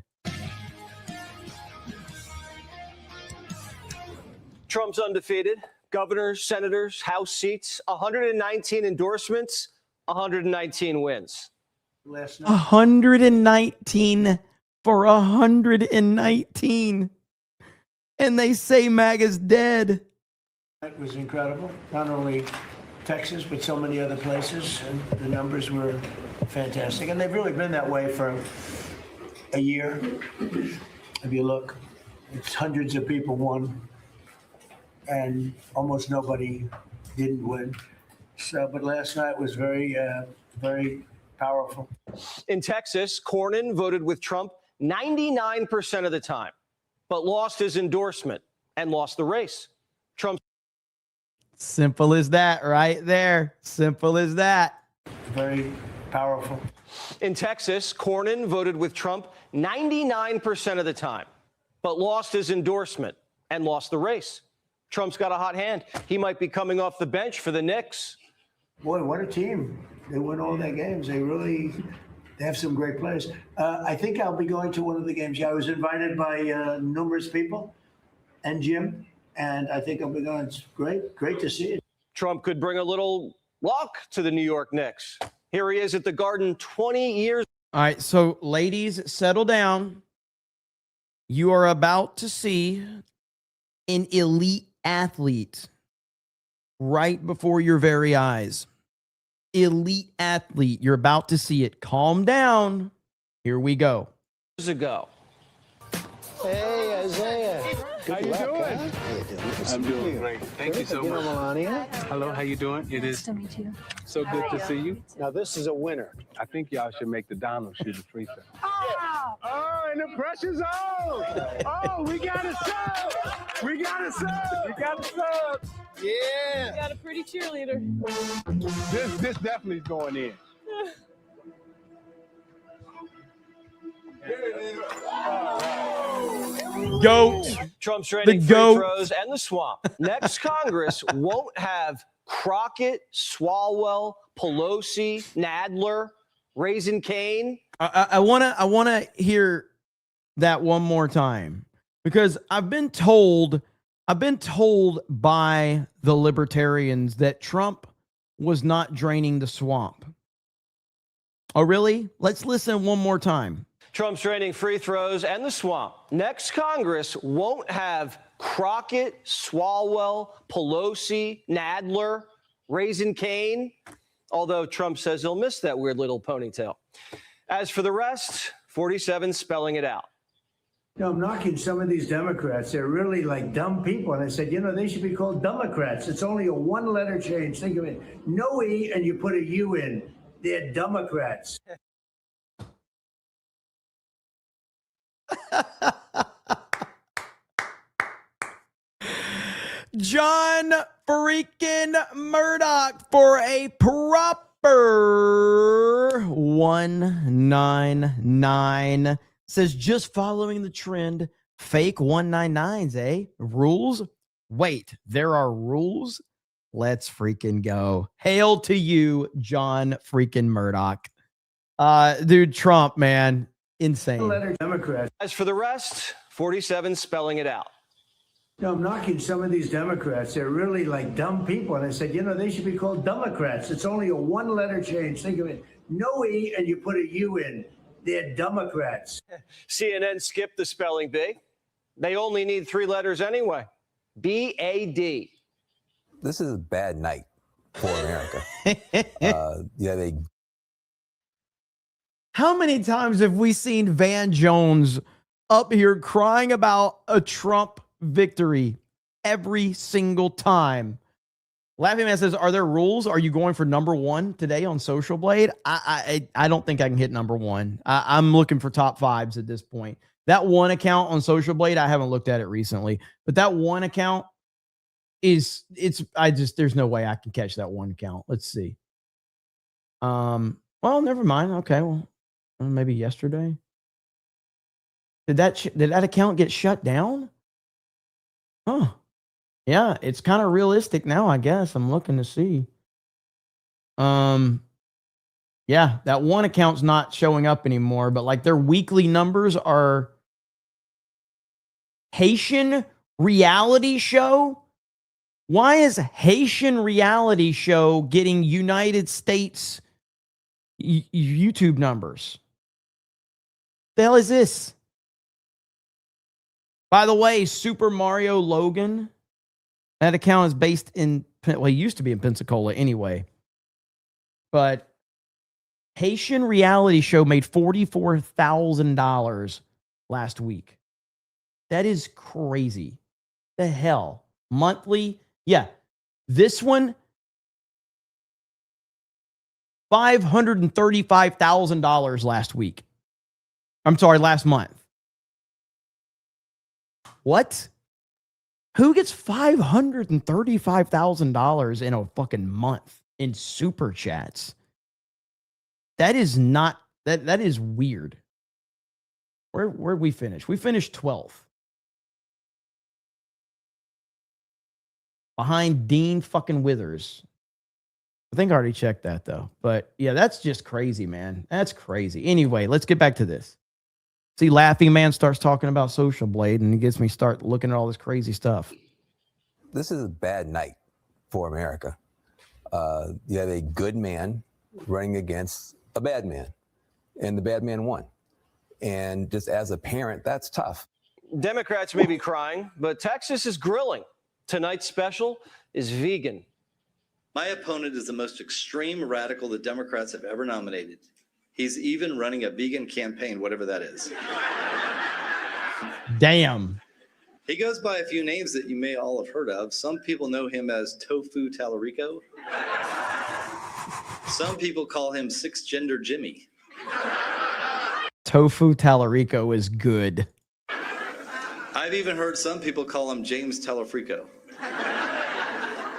Trump's undefeated. Governors, senators, House seats, 119 endorsements, 119 wins. Last night. 119 for 119. And they say MAGA's dead. It was incredible. Not only Texas, but so many other places. And the numbers were fantastic. And they've really been that way for a year. If you look, it's hundreds of people won. And almost nobody didn't win. So, but last night was very, very powerful. In Texas, Cornyn voted with Trump 99% of the time, but lost his endorsement and lost the race. Trump. Simple as that right there. Simple as that. Very powerful. In Texas, Cornyn voted with Trump 99% of the time, but lost his endorsement and lost the race. Trump's got a hot hand. He might be coming off the bench for the Knicks. Boy, what a team. They win all their games. They have some great players. I think I'll be going to one of the games. Yeah, I was invited by numerous people and Jim, and I think I'll be going. It's great to see it. Trump could bring a little luck to the New York Knicks. Here he is at the Garden 20 years. All right, so ladies, settle down. You are about to see an elite athlete right before your very eyes. Elite athlete. You're about to see it. Calm down. Here we go. Years ago. Hey, Isaiah. How you doing? How you doing? I'm doing great. Thank you so much. Melania. Hello, how you doing? It is to meet you. so good to see you. Now, this is a winner. I think y'all should make the Donald shoot a free throw. Oh, and the pressure's on. Oh, we got a sub. We got a sub. We got a sub. Yeah. You got a pretty cheerleader. This definitely is going in. Goat. Trump's training The free goat. throws and the swamp. Next Congress won't have Crockett, Swalwell, Pelosi, Nadler, Raising Cane. I wanna hear that one more time, because I've been told by the libertarians that Trump was not draining the swamp. Oh, really? Let's listen one more time. Trump's training free throws and the swamp. Next Congress won't have Crockett, Swalwell, Pelosi, Nadler, Raising Cane, although Trump says he'll miss that weird little ponytail. As for the rest, 47 spelling it out. You know, I'm knocking some of these Democrats. They're really like dumb people. And I said, they should be called Democrats. It's only a one-letter change. Think of it. No E, and you put a U in. They're Democrats. John freaking Murdoch for a proper 199. Says just following the trend. Fake 199s, eh? Rules? Wait, there are rules? Let's freaking go. Hail to you, John freaking Murdoch. Dude, Trump, man. Insane. Letter Democrats. As for the rest, 47 spelling it out. No, I'm knocking some of these Democrats. They're really like dumb people. And I said, they should be called Democrats. It's only a one-letter change. Think of it. No E, and you put a U in. They're Democrats. CNN skipped the spelling bee. They only need 3 letters anyway. B-A-D. This is a bad night for America. How many times have we seen Van Jones up here crying about a Trump victory? Every single time. Laughing Man says, are there rules? Are you going for number 1 today on Social Blade? I don't think I can hit number 1. I'm looking for top 5s at this point. That one account on Social Blade, I haven't looked at it recently, but that one account there's no way I can catch that one account. Let's see. Well, never mind. Okay. Well, maybe yesterday. Did that account get shut down? Huh. Yeah, it's kind of realistic now, I guess. I'm looking to see. Yeah, that one account's not showing up anymore, but like their weekly numbers are Haitian reality show. Why is Haitian reality show getting United States YouTube numbers? The hell is this? By the way, Super Mario Logan, that account is based in, well, he used to be in Pensacola anyway. But Haitian reality show made $44,000 last week. That is crazy. The hell? Monthly? Yeah. This one, $535,000 last week. I'm sorry, last month. What? Who gets $535,000 in a fucking month in super chats? That is not, that is weird. Where'd we finish? We finished 12th. Behind Dean fucking Withers. I think I already checked that though. But yeah, that's just crazy, man. That's crazy. Anyway, let's get back to this. See, Laughing Man starts talking about Social Blade and it gets me start looking at all this crazy stuff. This is a bad night for America. You have a good man running against a bad man, and the bad man won. And just as a parent, that's tough. Democrats may be crying, but Texas is grilling. Tonight's special is vegan. My opponent is the most extreme radical the Democrats have ever nominated. He's even running a vegan campaign, whatever that is. Damn. He goes by a few names that you may all have heard of. Some people know him as Tofu Tallarico. Some people call him Six Gender Jimmy. Tofu Tallarico is good. I've even heard some people call him James Tallarico.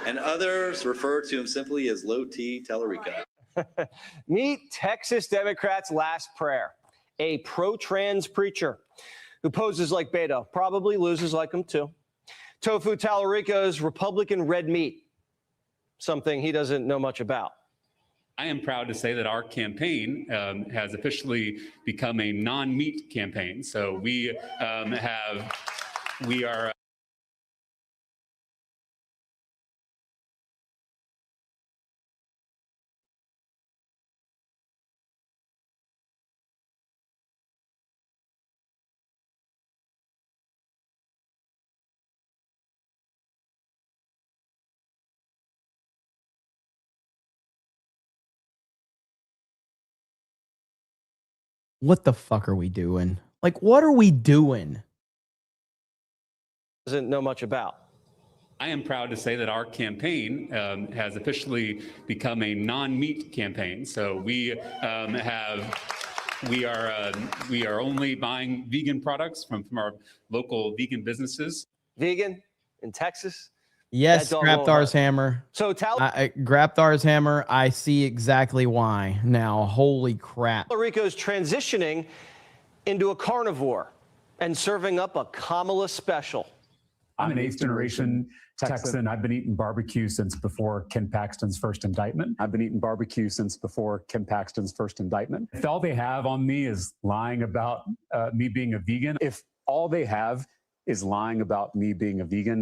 And others refer to him simply as Low T Tallarico. Meet Texas Democrats' last prayer. A pro-trans preacher who poses like Beto, probably loses like him too. Tofu Tallarico's Republican red meat, something he doesn't know much about. I am proud to say that our campaign has officially become a non-meat campaign. So we are. What the fuck are we doing? Like, what are we doing? Doesn't know much about. I am proud to say that our campaign has officially become a non-meat campaign. So we are only buying vegan products from our local vegan businesses. Vegan in Texas? Yes, Grapthar's hammer. So Grapthar's hammer, I see exactly why now. Holy crap. Tallarico's transitioning into a carnivore and serving up a Kamala special. I'm an eighth generation Texan. I've been eating barbecue since before Ken Paxton's first indictment. If all they have on me is lying about me being a vegan,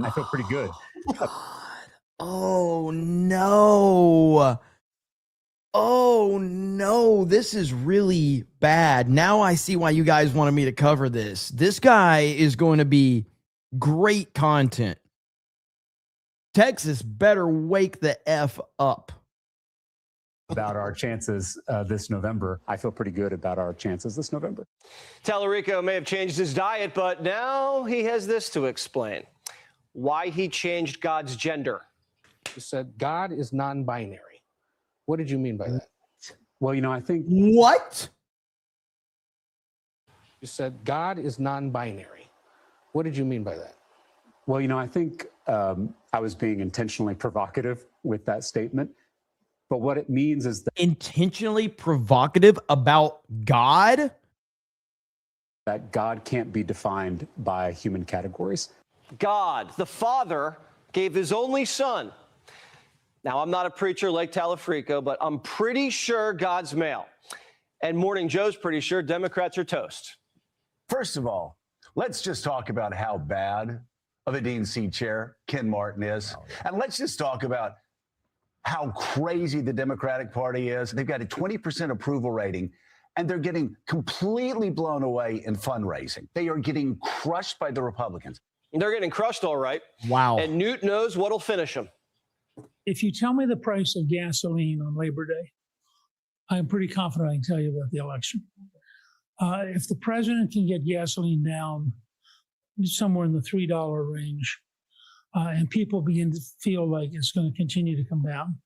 I feel pretty good. Oh no. Oh no, this is really bad. Now I see why you guys wanted me to cover this. This guy is going to be great content. Texas better wake the F up. About our chances this November. I feel pretty good about our chances this November. Tallarico may have changed his diet, but now he has this to explain. Why he changed God's gender. You said God is non-binary. What did you mean by that? Well, I think... What? You said God is non-binary. What did you mean by that? Well, I think I was being intentionally provocative with that statement. But what it means is that... Intentionally provocative about God? That God can't be defined by human categories. God, the Father, gave his only son Now, I'm not a preacher like Talafrico, but I'm pretty sure God's mail. And Morning Joe's pretty sure Democrats are toast. First of all, let's just talk about how bad of a DNC chair Ken Martin is. And let's just talk about how crazy the Democratic Party is. They've got a 20% approval rating, and they're getting completely blown away in fundraising. They are getting crushed by the Republicans. They're getting crushed, all right. Wow. And Newt knows what'll finish them. If you tell me the price of gasoline on Labor Day, I'm pretty confident I can tell you about the election. If the president can get gasoline down somewhere in the $3 range, and people begin to feel like it's going to continue to come down,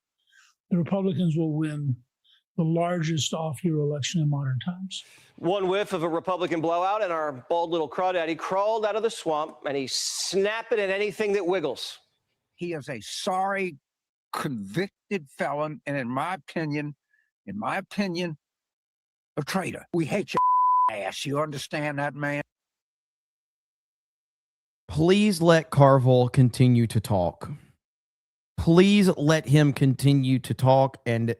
the Republicans will win the largest off-year election in modern times. One whiff of a Republican blowout, and our bald little crawdaddy crawled out of the swamp, and he's snapping at anything that wiggles. He is a sorry, convicted felon, and in my opinion, a traitor. We hate your ass. You understand that, man? Please let Carville continue to talk. Please let him continue to talk and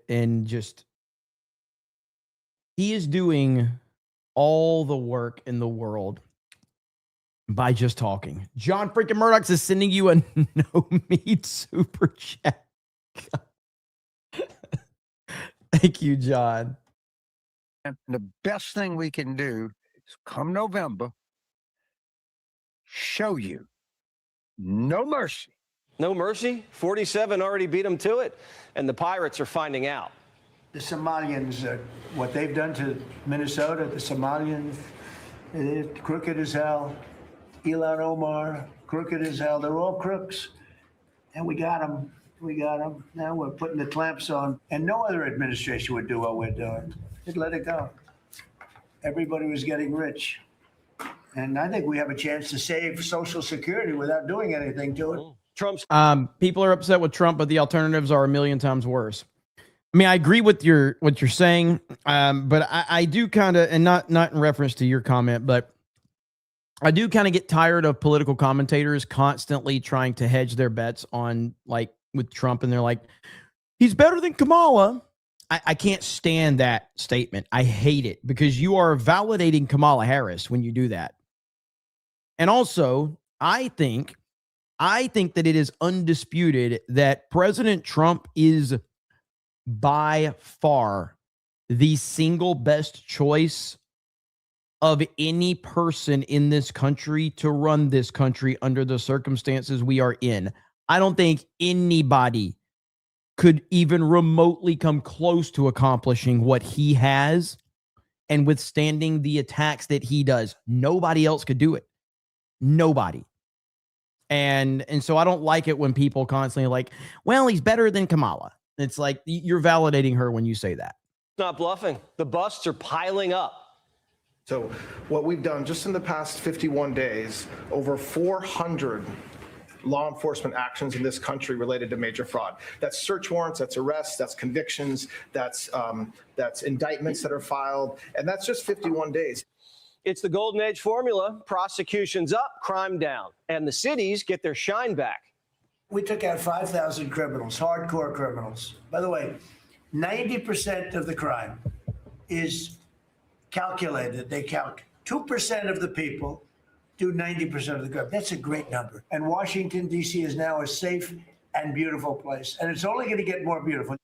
just, he is doing all the work in the world by just talking. John freaking Murdoch is sending you a no meat super chat. Thank you, John. And the best thing we can do is come November, show you no mercy. No mercy? 47 already beat them to it, and the Pirates are finding out. The Somalians, what they've done to Minnesota, the Somalians, they're crooked as hell. Ilhan Omar, crooked as hell. They're all crooks. And we got them. We got them. Now we're putting the clamps on. And no other administration would do what we're doing. They'd let it go. Everybody was getting rich. And I think we have a chance to save Social Security without doing anything to it. Trump's. People are upset with Trump, but the alternatives are a million times worse. I mean, I agree with what you're saying, but I do kind of, and not in reference to your comment, but I do kind of get tired of political commentators constantly trying to hedge their bets on, like, with Trump, and they're like, he's better than Kamala. I can't stand that statement. I hate it because you are validating Kamala Harris when you do that. And also, I think that it is undisputed that President Trump is by far the single best choice of any person in this country to run this country under the circumstances we are in. I don't think anybody could even remotely come close to accomplishing what he has and withstanding the attacks that he does. Nobody else could do it. Nobody. And so I don't like it when people constantly like, well, he's better than Kamala. It's like you're validating her when you say that. Not bluffing. The busts are piling up. So what we've done just in the past 51 days, over 400 law enforcement actions in this country related to major fraud. That's search warrants, that's arrests, that's convictions, that's indictments that are filed, and that's just 51 days. It's the golden age formula. Prosecution's up, crime down, and the cities get their shine back. We took out 5,000 criminals, hardcore criminals. By the way, 90% of the crime is calculated. They count 2% of the people do 90% of the crime. That's a great number. And Washington, D.C. is now a safe and beautiful place. And it's only going to get more beautiful.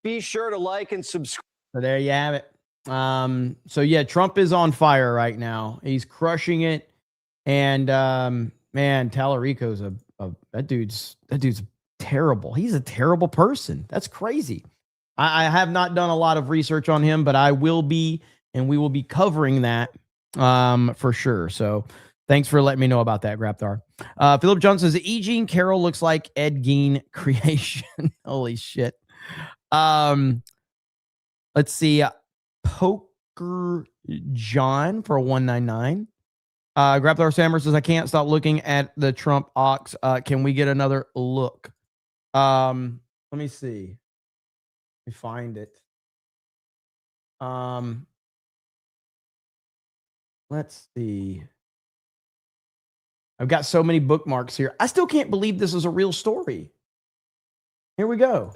Be sure to like and subscribe. So there you have it. So yeah, Trump is on fire right now. He's crushing it. And man, Tallarico's that dude's terrible. He's a terrible person. That's crazy. I have not done a lot of research on him, but I will be, and we will be covering that for sure. So thanks for letting me know about that, Graptar. Philip Johnson says, E. Jean Carroll looks like Ed Gein creation. Holy shit. Let's see. Poker John for 199. Graptar Sammer says, I can't stop looking at the Trump ox. Can we get another look? Let me see. Let me find it. Let's see. I've got so many bookmarks here. I still can't believe this is a real story. Here we go.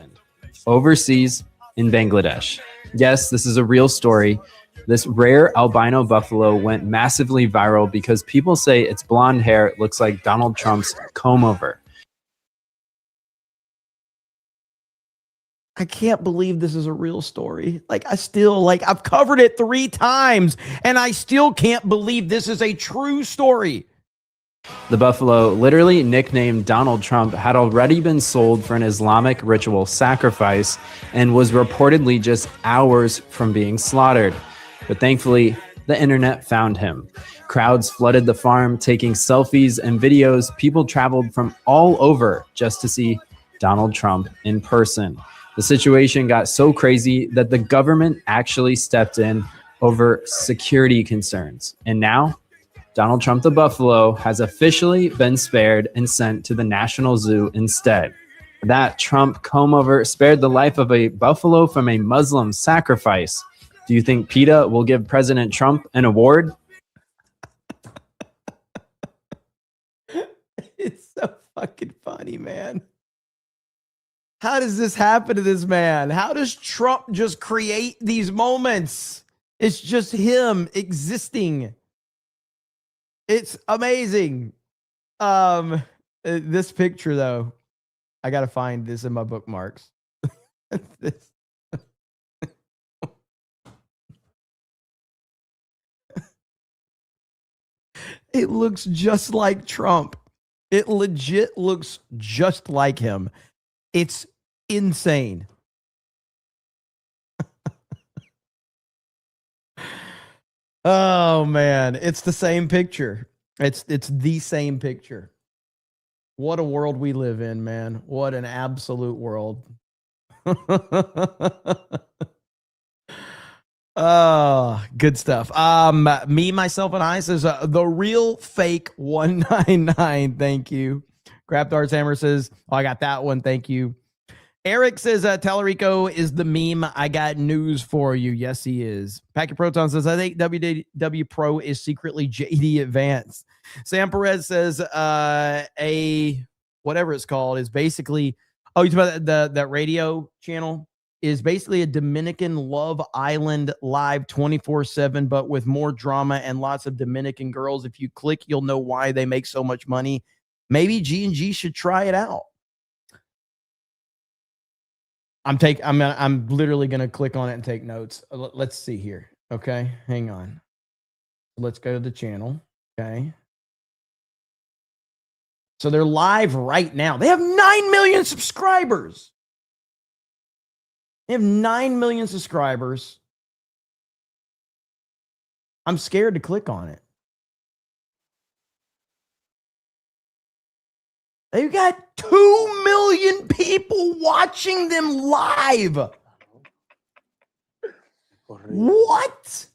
Overseas in Bangladesh. Yes, this is a real story. This rare albino buffalo went massively viral because people say its blonde hair looks like Donald Trump's comb over. I can't believe this is a real story. Like, I've covered it 3 times and I still can't believe this is a true story. The buffalo, literally nicknamed Donald Trump, had already been sold for an Islamic ritual sacrifice and was reportedly just hours from being slaughtered. But thankfully, the internet found him. Crowds flooded the farm, taking selfies and videos. People traveled from all over just to see Donald Trump in person. The situation got so crazy that the government actually stepped in over security concerns. And now, Donald Trump the buffalo has officially been spared and sent to the National Zoo instead. That Trump comb-over spared the life of a buffalo from a Muslim sacrifice. Do you think PETA will give President Trump an award? It's so fucking funny, man. How does this happen to this man? How does Trump just create these moments? It's just him existing. It's amazing. This picture though, I gotta find this in my bookmarks. It looks just like Trump. It legit looks just like him. It's insane. Oh man, it's the same picture. It's the same picture. What a world we live in, man. What an absolute world. Oh, good stuff. Me, myself, and I says the real fake 199. Thank you. Crap Darts Hammer says, oh, I got that one. Thank you. Eric says, Tallarico is the meme. I got news for you. Yes, he is. Packet Proton says, I think WW Pro is secretly JD Advanced. Sam Perez says, a whatever it's called is basically, oh, you talking about that radio channel is basically a Dominican Love Island live 24/7, but with more drama and lots of Dominican girls. If you click, you'll know why they make so much money. Maybe G&G should try it out. I'm literally going to click on it and take notes. Let's see here. Okay. Hang on. Let's go to the channel. Okay. So they're live right now. They have 9 million subscribers. They have 9 million subscribers. I'm scared to click on it. They've got 2 million people watching them live. What?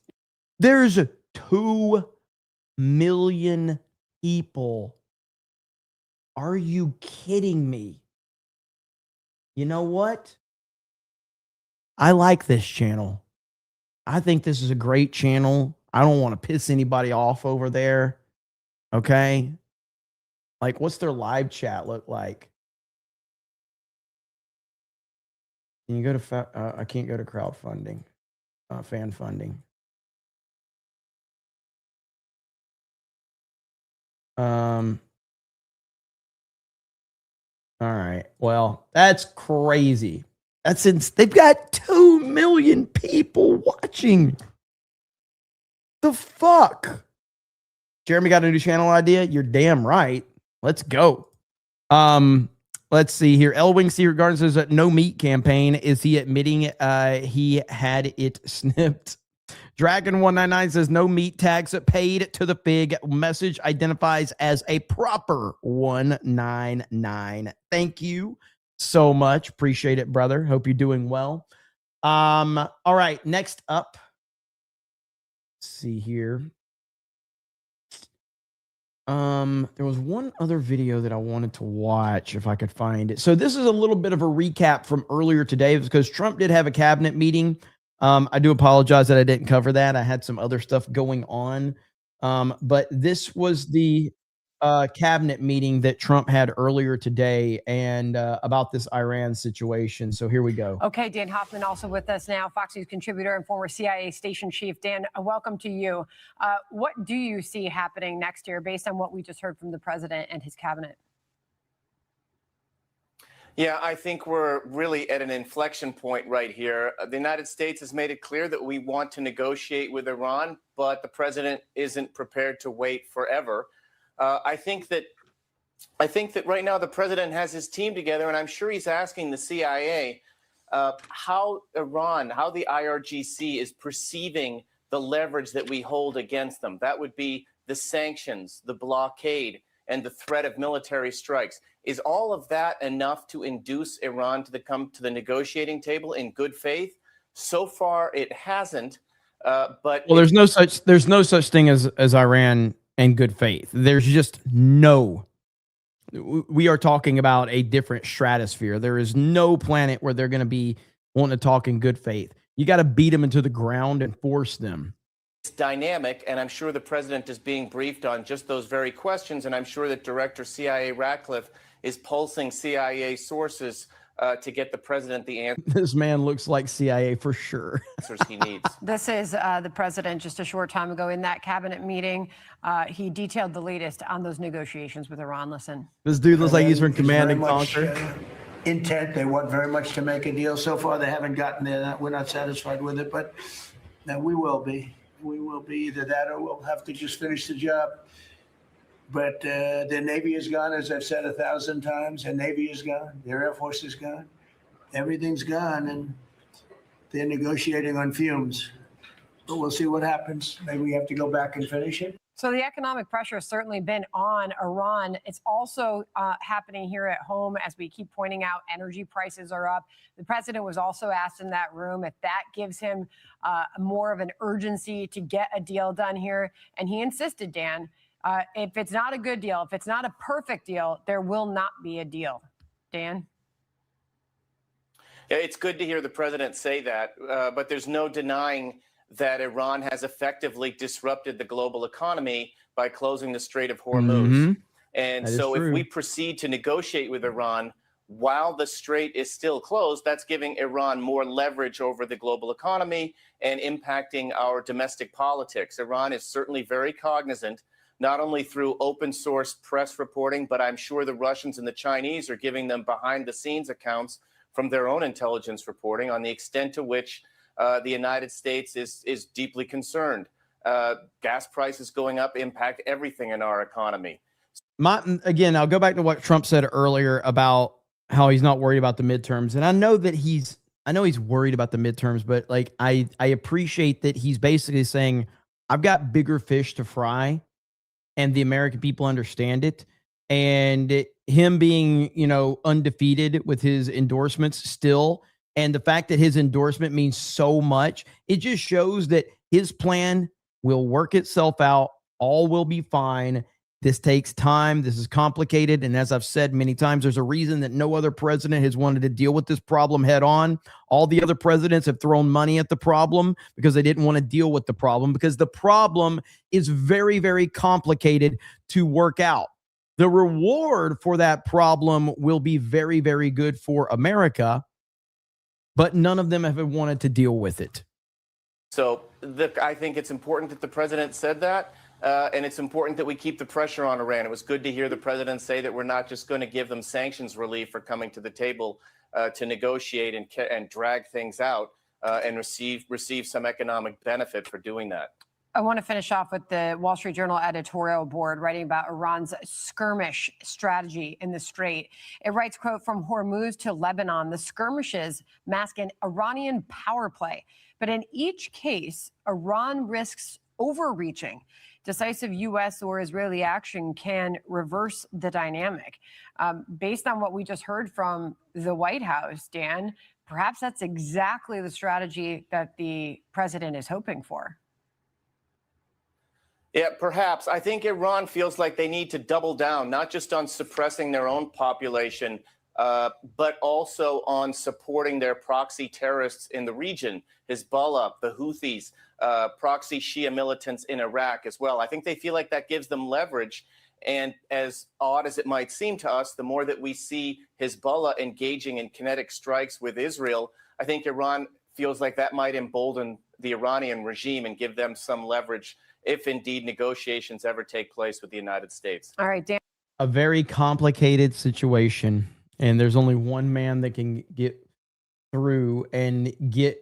There's 2 million people. Are you kidding me? You know what? I like this channel. I think this is a great channel. I don't want to piss anybody off over there. Okay? Like, what's their live chat look like? Can you go to, I can't go to crowdfunding, fan funding. All right. Well, that's crazy. They've got 2 million people watching. The fuck? Jeremy got a new channel idea? You're damn right. Let's go. Let's see here. Elwing C. Garden says that no meat campaign. Is he admitting he had it snipped? Dragon199 says no meat tags paid to the pig. Message identifies as a proper 199. Thank you so much. Appreciate it, brother. Hope you're doing well. All right. Next up. Let's see here. There was one other video that I wanted to watch if I could find it. So this is a little bit of a recap from earlier today because Trump did have a cabinet meeting. I do apologize that I didn't cover that. I had some other stuff going on. But this was the cabinet meeting that Trump had earlier today and about this Iran situation. So here we go. Okay, Dan Hoffman also with us now, Fox News contributor and former CIA station chief. Dan, welcome to you. What do you see happening next year based on what we just heard from the president and his cabinet? Yeah, I think we're really at an inflection point right here. The United States has made it clear that we want to negotiate with Iran, but the president isn't prepared to wait forever. I think that right now the president has his team together, and I'm sure he's asking the CIA how the IRGC is perceiving the leverage that we hold against them. That would be the sanctions, the blockade, and the threat of military strikes. Is all of that enough to induce Iran to come to the negotiating table in good faith? So far, it hasn't. But Well, there's no such thing as Iran and good faith. There's just no. We are talking about a different stratosphere. There is no planet where they're going to be wanting to talk in good faith. You got to beat them into the ground and force them. It's dynamic, and I'm sure the president is being briefed on just those very questions, and I'm sure that Director CIA Ratcliffe is pulsing CIA sources to get the president the This man looks like CIA for sure. answers he needs. This is the president just a short time ago in that cabinet meeting. He detailed the latest on those negotiations with Iran. Listen. This dude looks like he's from It's Command very and much, Conquer. Intent. They want very much to make a deal. So far, they haven't gotten there. We're not satisfied with it, but we will be. We will be either that or we'll have to just finish the job. But their Navy is gone, as I've said 1,000 times. Their Navy is gone. Their Air Force is gone. Everything's gone, and they're negotiating on fumes. But we'll see what happens. Maybe we have to go back and finish it. So the economic pressure has certainly been on Iran. It's also happening here at home, as we keep pointing out. Energy prices are up. The president was also asked in that room if that gives him more of an urgency to get a deal done here. And he insisted, Dan, if it's not a good deal, if it's not a perfect deal, there will not be a deal. Dan? Yeah, it's good to hear the president say that, but there's no denying that Iran has effectively disrupted the global economy by closing the Strait of Hormuz. Mm-hmm. And That is so if true. we proceed to negotiate with Iran while the strait is still closed, that's giving Iran more leverage over the global economy and impacting our domestic politics. Iran is certainly very cognizant, not only through open source press reporting, but I'm sure the Russians and the Chinese are giving them behind the scenes accounts from their own intelligence reporting on the extent to which the United States is deeply concerned. Gas prices going up impact everything in our economy. Again, I'll go back to what Trump said earlier about how he's not worried about the midterms. And I know he's worried about the midterms, but like I appreciate that he's basically saying, I've got bigger fish to fry and the American people understand it. And him being, undefeated with his endorsements still, and the fact that his endorsement means so much, it just shows that his plan will work itself out. All will be fine. This takes time. This is complicated. And as I've said many times, there's a reason that no other president has wanted to deal with this problem head on. All the other presidents have thrown money at the problem because they didn't want to deal with the problem, because the problem is very, very complicated to work out. The reward for that problem will be very, very good for America, but none of them have wanted to deal with it. So I think it's important that the president said that, and it's important that we keep the pressure on Iran. It was good to hear the president say that we're not just going to give them sanctions relief for coming to the table to negotiate and drag things out and receive some economic benefit for doing that. I want to finish off with the Wall Street Journal editorial board writing about Iran's skirmish strategy in the Strait. It writes, quote, from Hormuz to Lebanon, the skirmishes mask an Iranian power play. But in each case, Iran risks overreaching. Decisive U.S. or Israeli action can reverse the dynamic. Based on what we just heard from the White House, Dan, perhaps that's exactly the strategy that the president is hoping for. Yeah, perhaps. I think Iran feels like they need to double down, not just on suppressing their own population, but also on supporting their proxy terrorists in the region, Hezbollah, the Houthis, proxy Shia militants in Iraq as well. I think they feel like that gives them leverage. And as odd as it might seem to us, the more that we see Hezbollah engaging in kinetic strikes with Israel, I think Iran feels like that might embolden the Iranian regime and give them some leverage if indeed negotiations ever take place with the United States. All right, Dan. A very complicated situation, and there's only one man that can get through and get,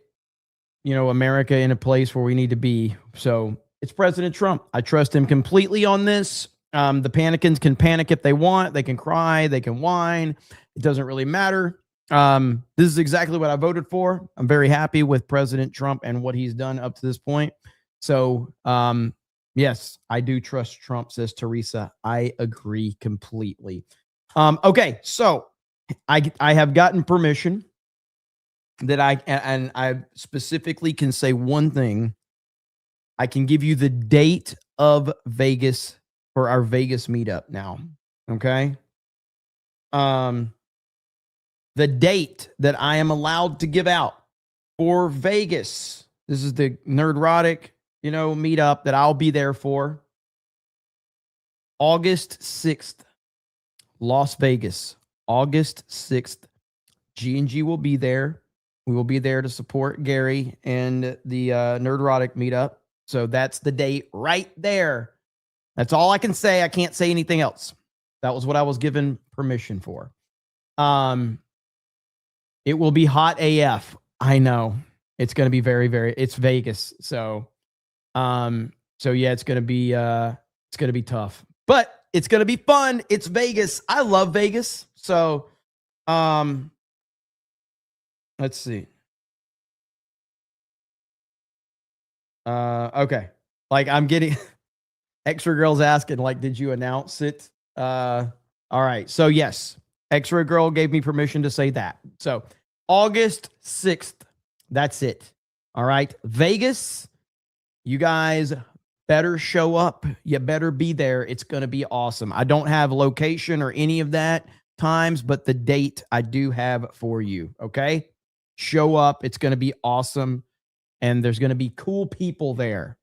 America in a place where we need to be. So it's President Trump. I trust him completely on this. The panicans can panic if they want. They can cry. They can whine. It doesn't really matter. This is exactly what I voted for. I'm very happy with President Trump and what he's done up to this point. So, yes, I do trust Trump, says Teresa. I agree completely. Okay, so I have gotten permission that I specifically can say one thing. I can give you the date of Vegas for our Vegas meetup now. Okay. The date that I am allowed to give out for Vegas. This is the Nerdrotic, meetup that I'll be there for. August 6th, Las Vegas. August 6th. G&G will be there. We will be there to support Gary and the Nerdrotic meetup. So that's the date right there. That's all I can say. I can't say anything else. That was what I was given permission for. It will be hot AF. I know. It's going to be very, very, it's Vegas. So yeah, it's going to be tough, but it's going to be fun. It's Vegas. I love Vegas. So, let's see. Okay. Like I'm getting Extra Girl's asking, like, did you announce it? All right. So yes, Extra Girl gave me permission to say that. So August 6th, that's it. All right. Vegas, you guys better show up. You better be there. It's going to be awesome. I don't have location or any of that times, but the date I do have for you. Okay. Show up. It's going to be awesome. And there's going to be cool people there.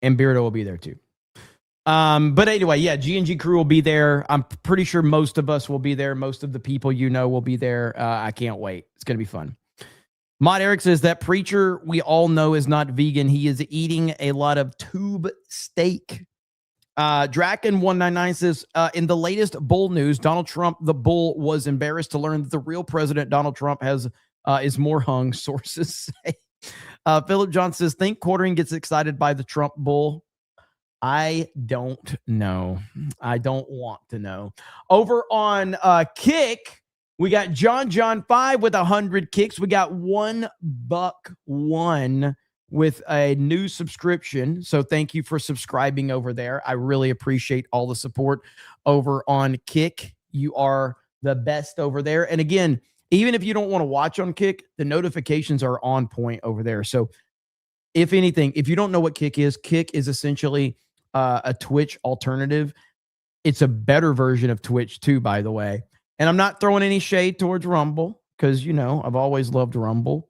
And Beardo will be there too. But anyway, yeah, G&G crew will be there. I'm pretty sure most of us will be there. Most of the people will be there. I can't wait. It's going to be fun. Mod Eric says that preacher we all know is not vegan. He is eating a lot of tube steak. Draken199 says, in the latest bull news, Donald Trump, the bull, was embarrassed to learn that the real president, Donald Trump, is more hung, sources say. Philip John says, think quartering gets excited by the Trump bull. I don't know. I don't want to know. Over on Kick, we got John 5 with 100 kicks. We got $1 with a new subscription. So thank you for subscribing over there. I really appreciate all the support over on Kick. You are the best over there. And again, even if you don't want to watch on Kick, the notifications are on point over there. So if anything, if you don't know what Kick is essentially a Twitch alternative. It's a better version of Twitch too, by the way. And I'm not throwing any shade towards Rumble because, I've always loved Rumble.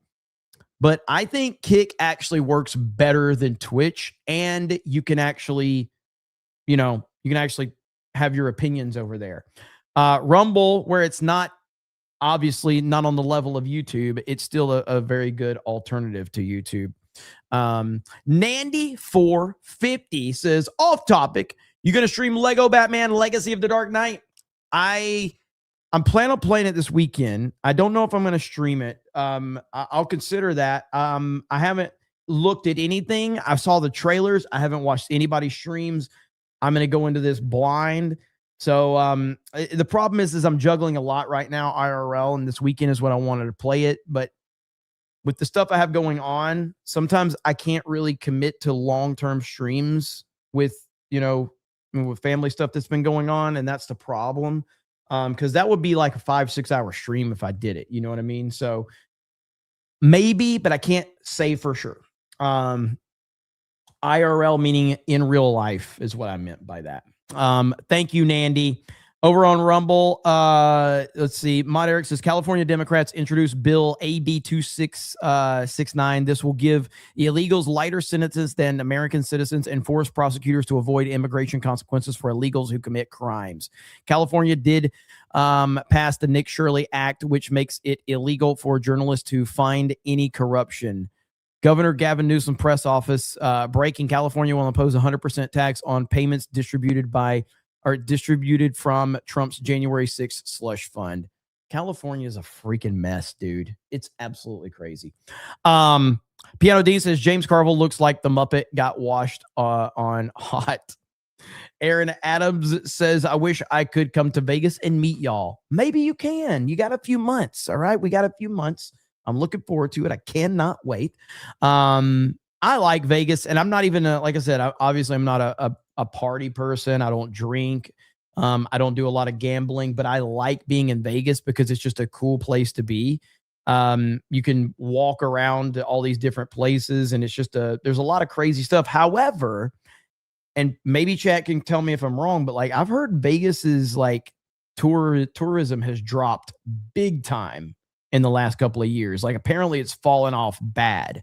But I think Kick actually works better than Twitch. And you can actually, have your opinions over there. Rumble, where it's not obviously not on the level of YouTube, it's still a very good alternative to YouTube. Nandy450 says, off topic, you going to stream Lego Batman Legacy of the Dark Knight? I'm planning on playing it this weekend. I don't know if I'm going to stream it. I'll consider that. I haven't looked at anything. I saw the trailers. I haven't watched anybody's streams. I'm going to go into this blind. So the problem is I'm juggling a lot right now, IRL, and this weekend is when I wanted to play it. But with the stuff I have going on, sometimes I can't really commit to long-term streams with family stuff that's been going on. And that's the problem. Because that would be like a 5-6 hour stream if I did it. You know what I mean? So maybe, but I can't say for sure. IRL meaning in real life is what I meant by that. Thank you, Nandy. Over on Rumble, let's see. Mod Eric says California Democrats introduced Bill AB 2669. This will give illegals lighter sentences than American citizens and force prosecutors to avoid immigration consequences for illegals who commit crimes. California did pass the Nick Shirley Act, which makes it illegal for journalists to find any corruption. Governor Gavin Newsom press office breaking California will impose 100% tax on payments distributed from Trump's January 6th slush fund. California is a freaking mess, dude. It's absolutely crazy. Piano Dean says James Carville looks like the Muppet got washed on hot. Aaron Adams says, I wish I could come to Vegas and meet y'all. Maybe you can. You got a few months. All right. We got a few months. I'm looking forward to it. I cannot wait. I like Vegas, and I'm not even like I said, obviously I'm not a party person. I don't drink. I don't do a lot of gambling, but I like being in Vegas because it's just a cool place to be. You can walk around to all these different places, and it's just there's a lot of crazy stuff. However, and maybe chat can tell me if I'm wrong, but like I've heard Vegas's like tourism has dropped big time in the last couple of years. Like apparently it's fallen off bad.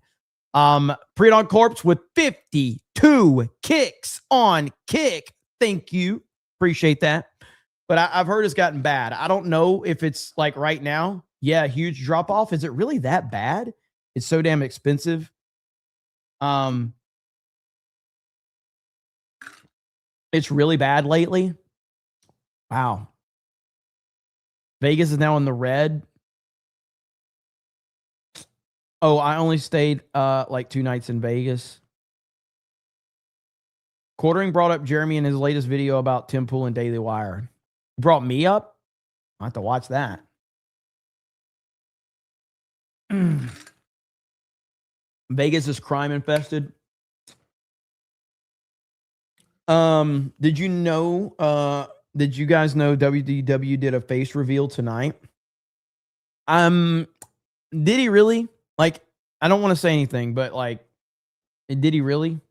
Pre-Dawn Corpse with 52 kicks on Kick. Thank you. Appreciate that. But I've heard it's gotten bad. I don't know if it's like right now. Yeah, huge drop off. Is it really that bad? It's so damn expensive. It's really bad lately. Wow. Vegas is now in the red. Oh, I only stayed like 2 nights in Vegas. Quartering brought up Jeremy in his latest video about Tim Pool and Daily Wire. He brought me up? I have to watch that. Vegas is crime infested. Did you know did you guys know WDW did a face reveal tonight? Did he really? Like, I don't want to say anything, but like, did he really?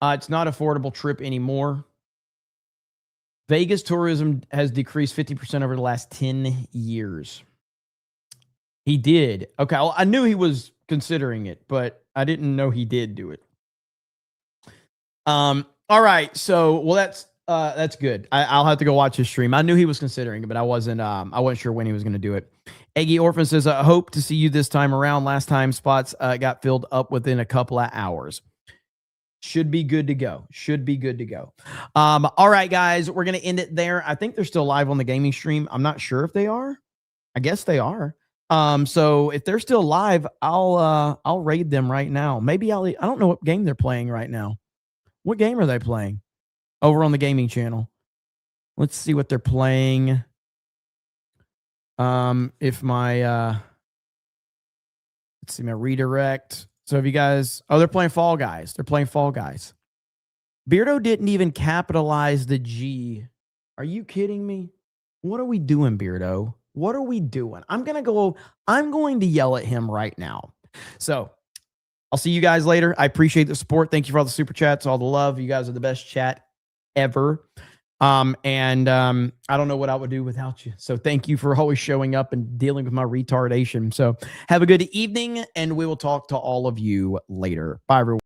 It's not an affordable trip anymore. Vegas tourism has decreased 50% over the last 10 years. He did. Okay, well, I knew he was considering it, but I didn't know he did do it. All right, so that's good. I'll have to go watch his stream. I knew he was considering it, but I wasn't sure when he was going to do it. Eggy Orphan says, I hope to see you this time around. Last time spots got filled up within a couple of hours. Should be good to go. Should be good to go. All right, guys, we're going to end it there. I think they're still live on the gaming stream. I'm not sure if they are. I guess they are. So if they're still live, I'll raid them right now. Maybe I don't know what game they're playing right now. What game are they playing? Over on the gaming channel. Let's see what they're playing. If my let's see my redirect. So if you guys, they're playing Fall Guys. They're playing Fall Guys. Beardo didn't even capitalize the G. Are you kidding me? What are we doing, Beardo? What are we doing? I'm going to yell at him right now. So I'll see you guys later. I appreciate the support. Thank you for all the super chats, all the love. You guys are the best chat ever. I don't know what I would do without you. So thank you for always showing up and dealing with my retardation. So have a good evening, and we will talk to all of you later. Bye, everyone.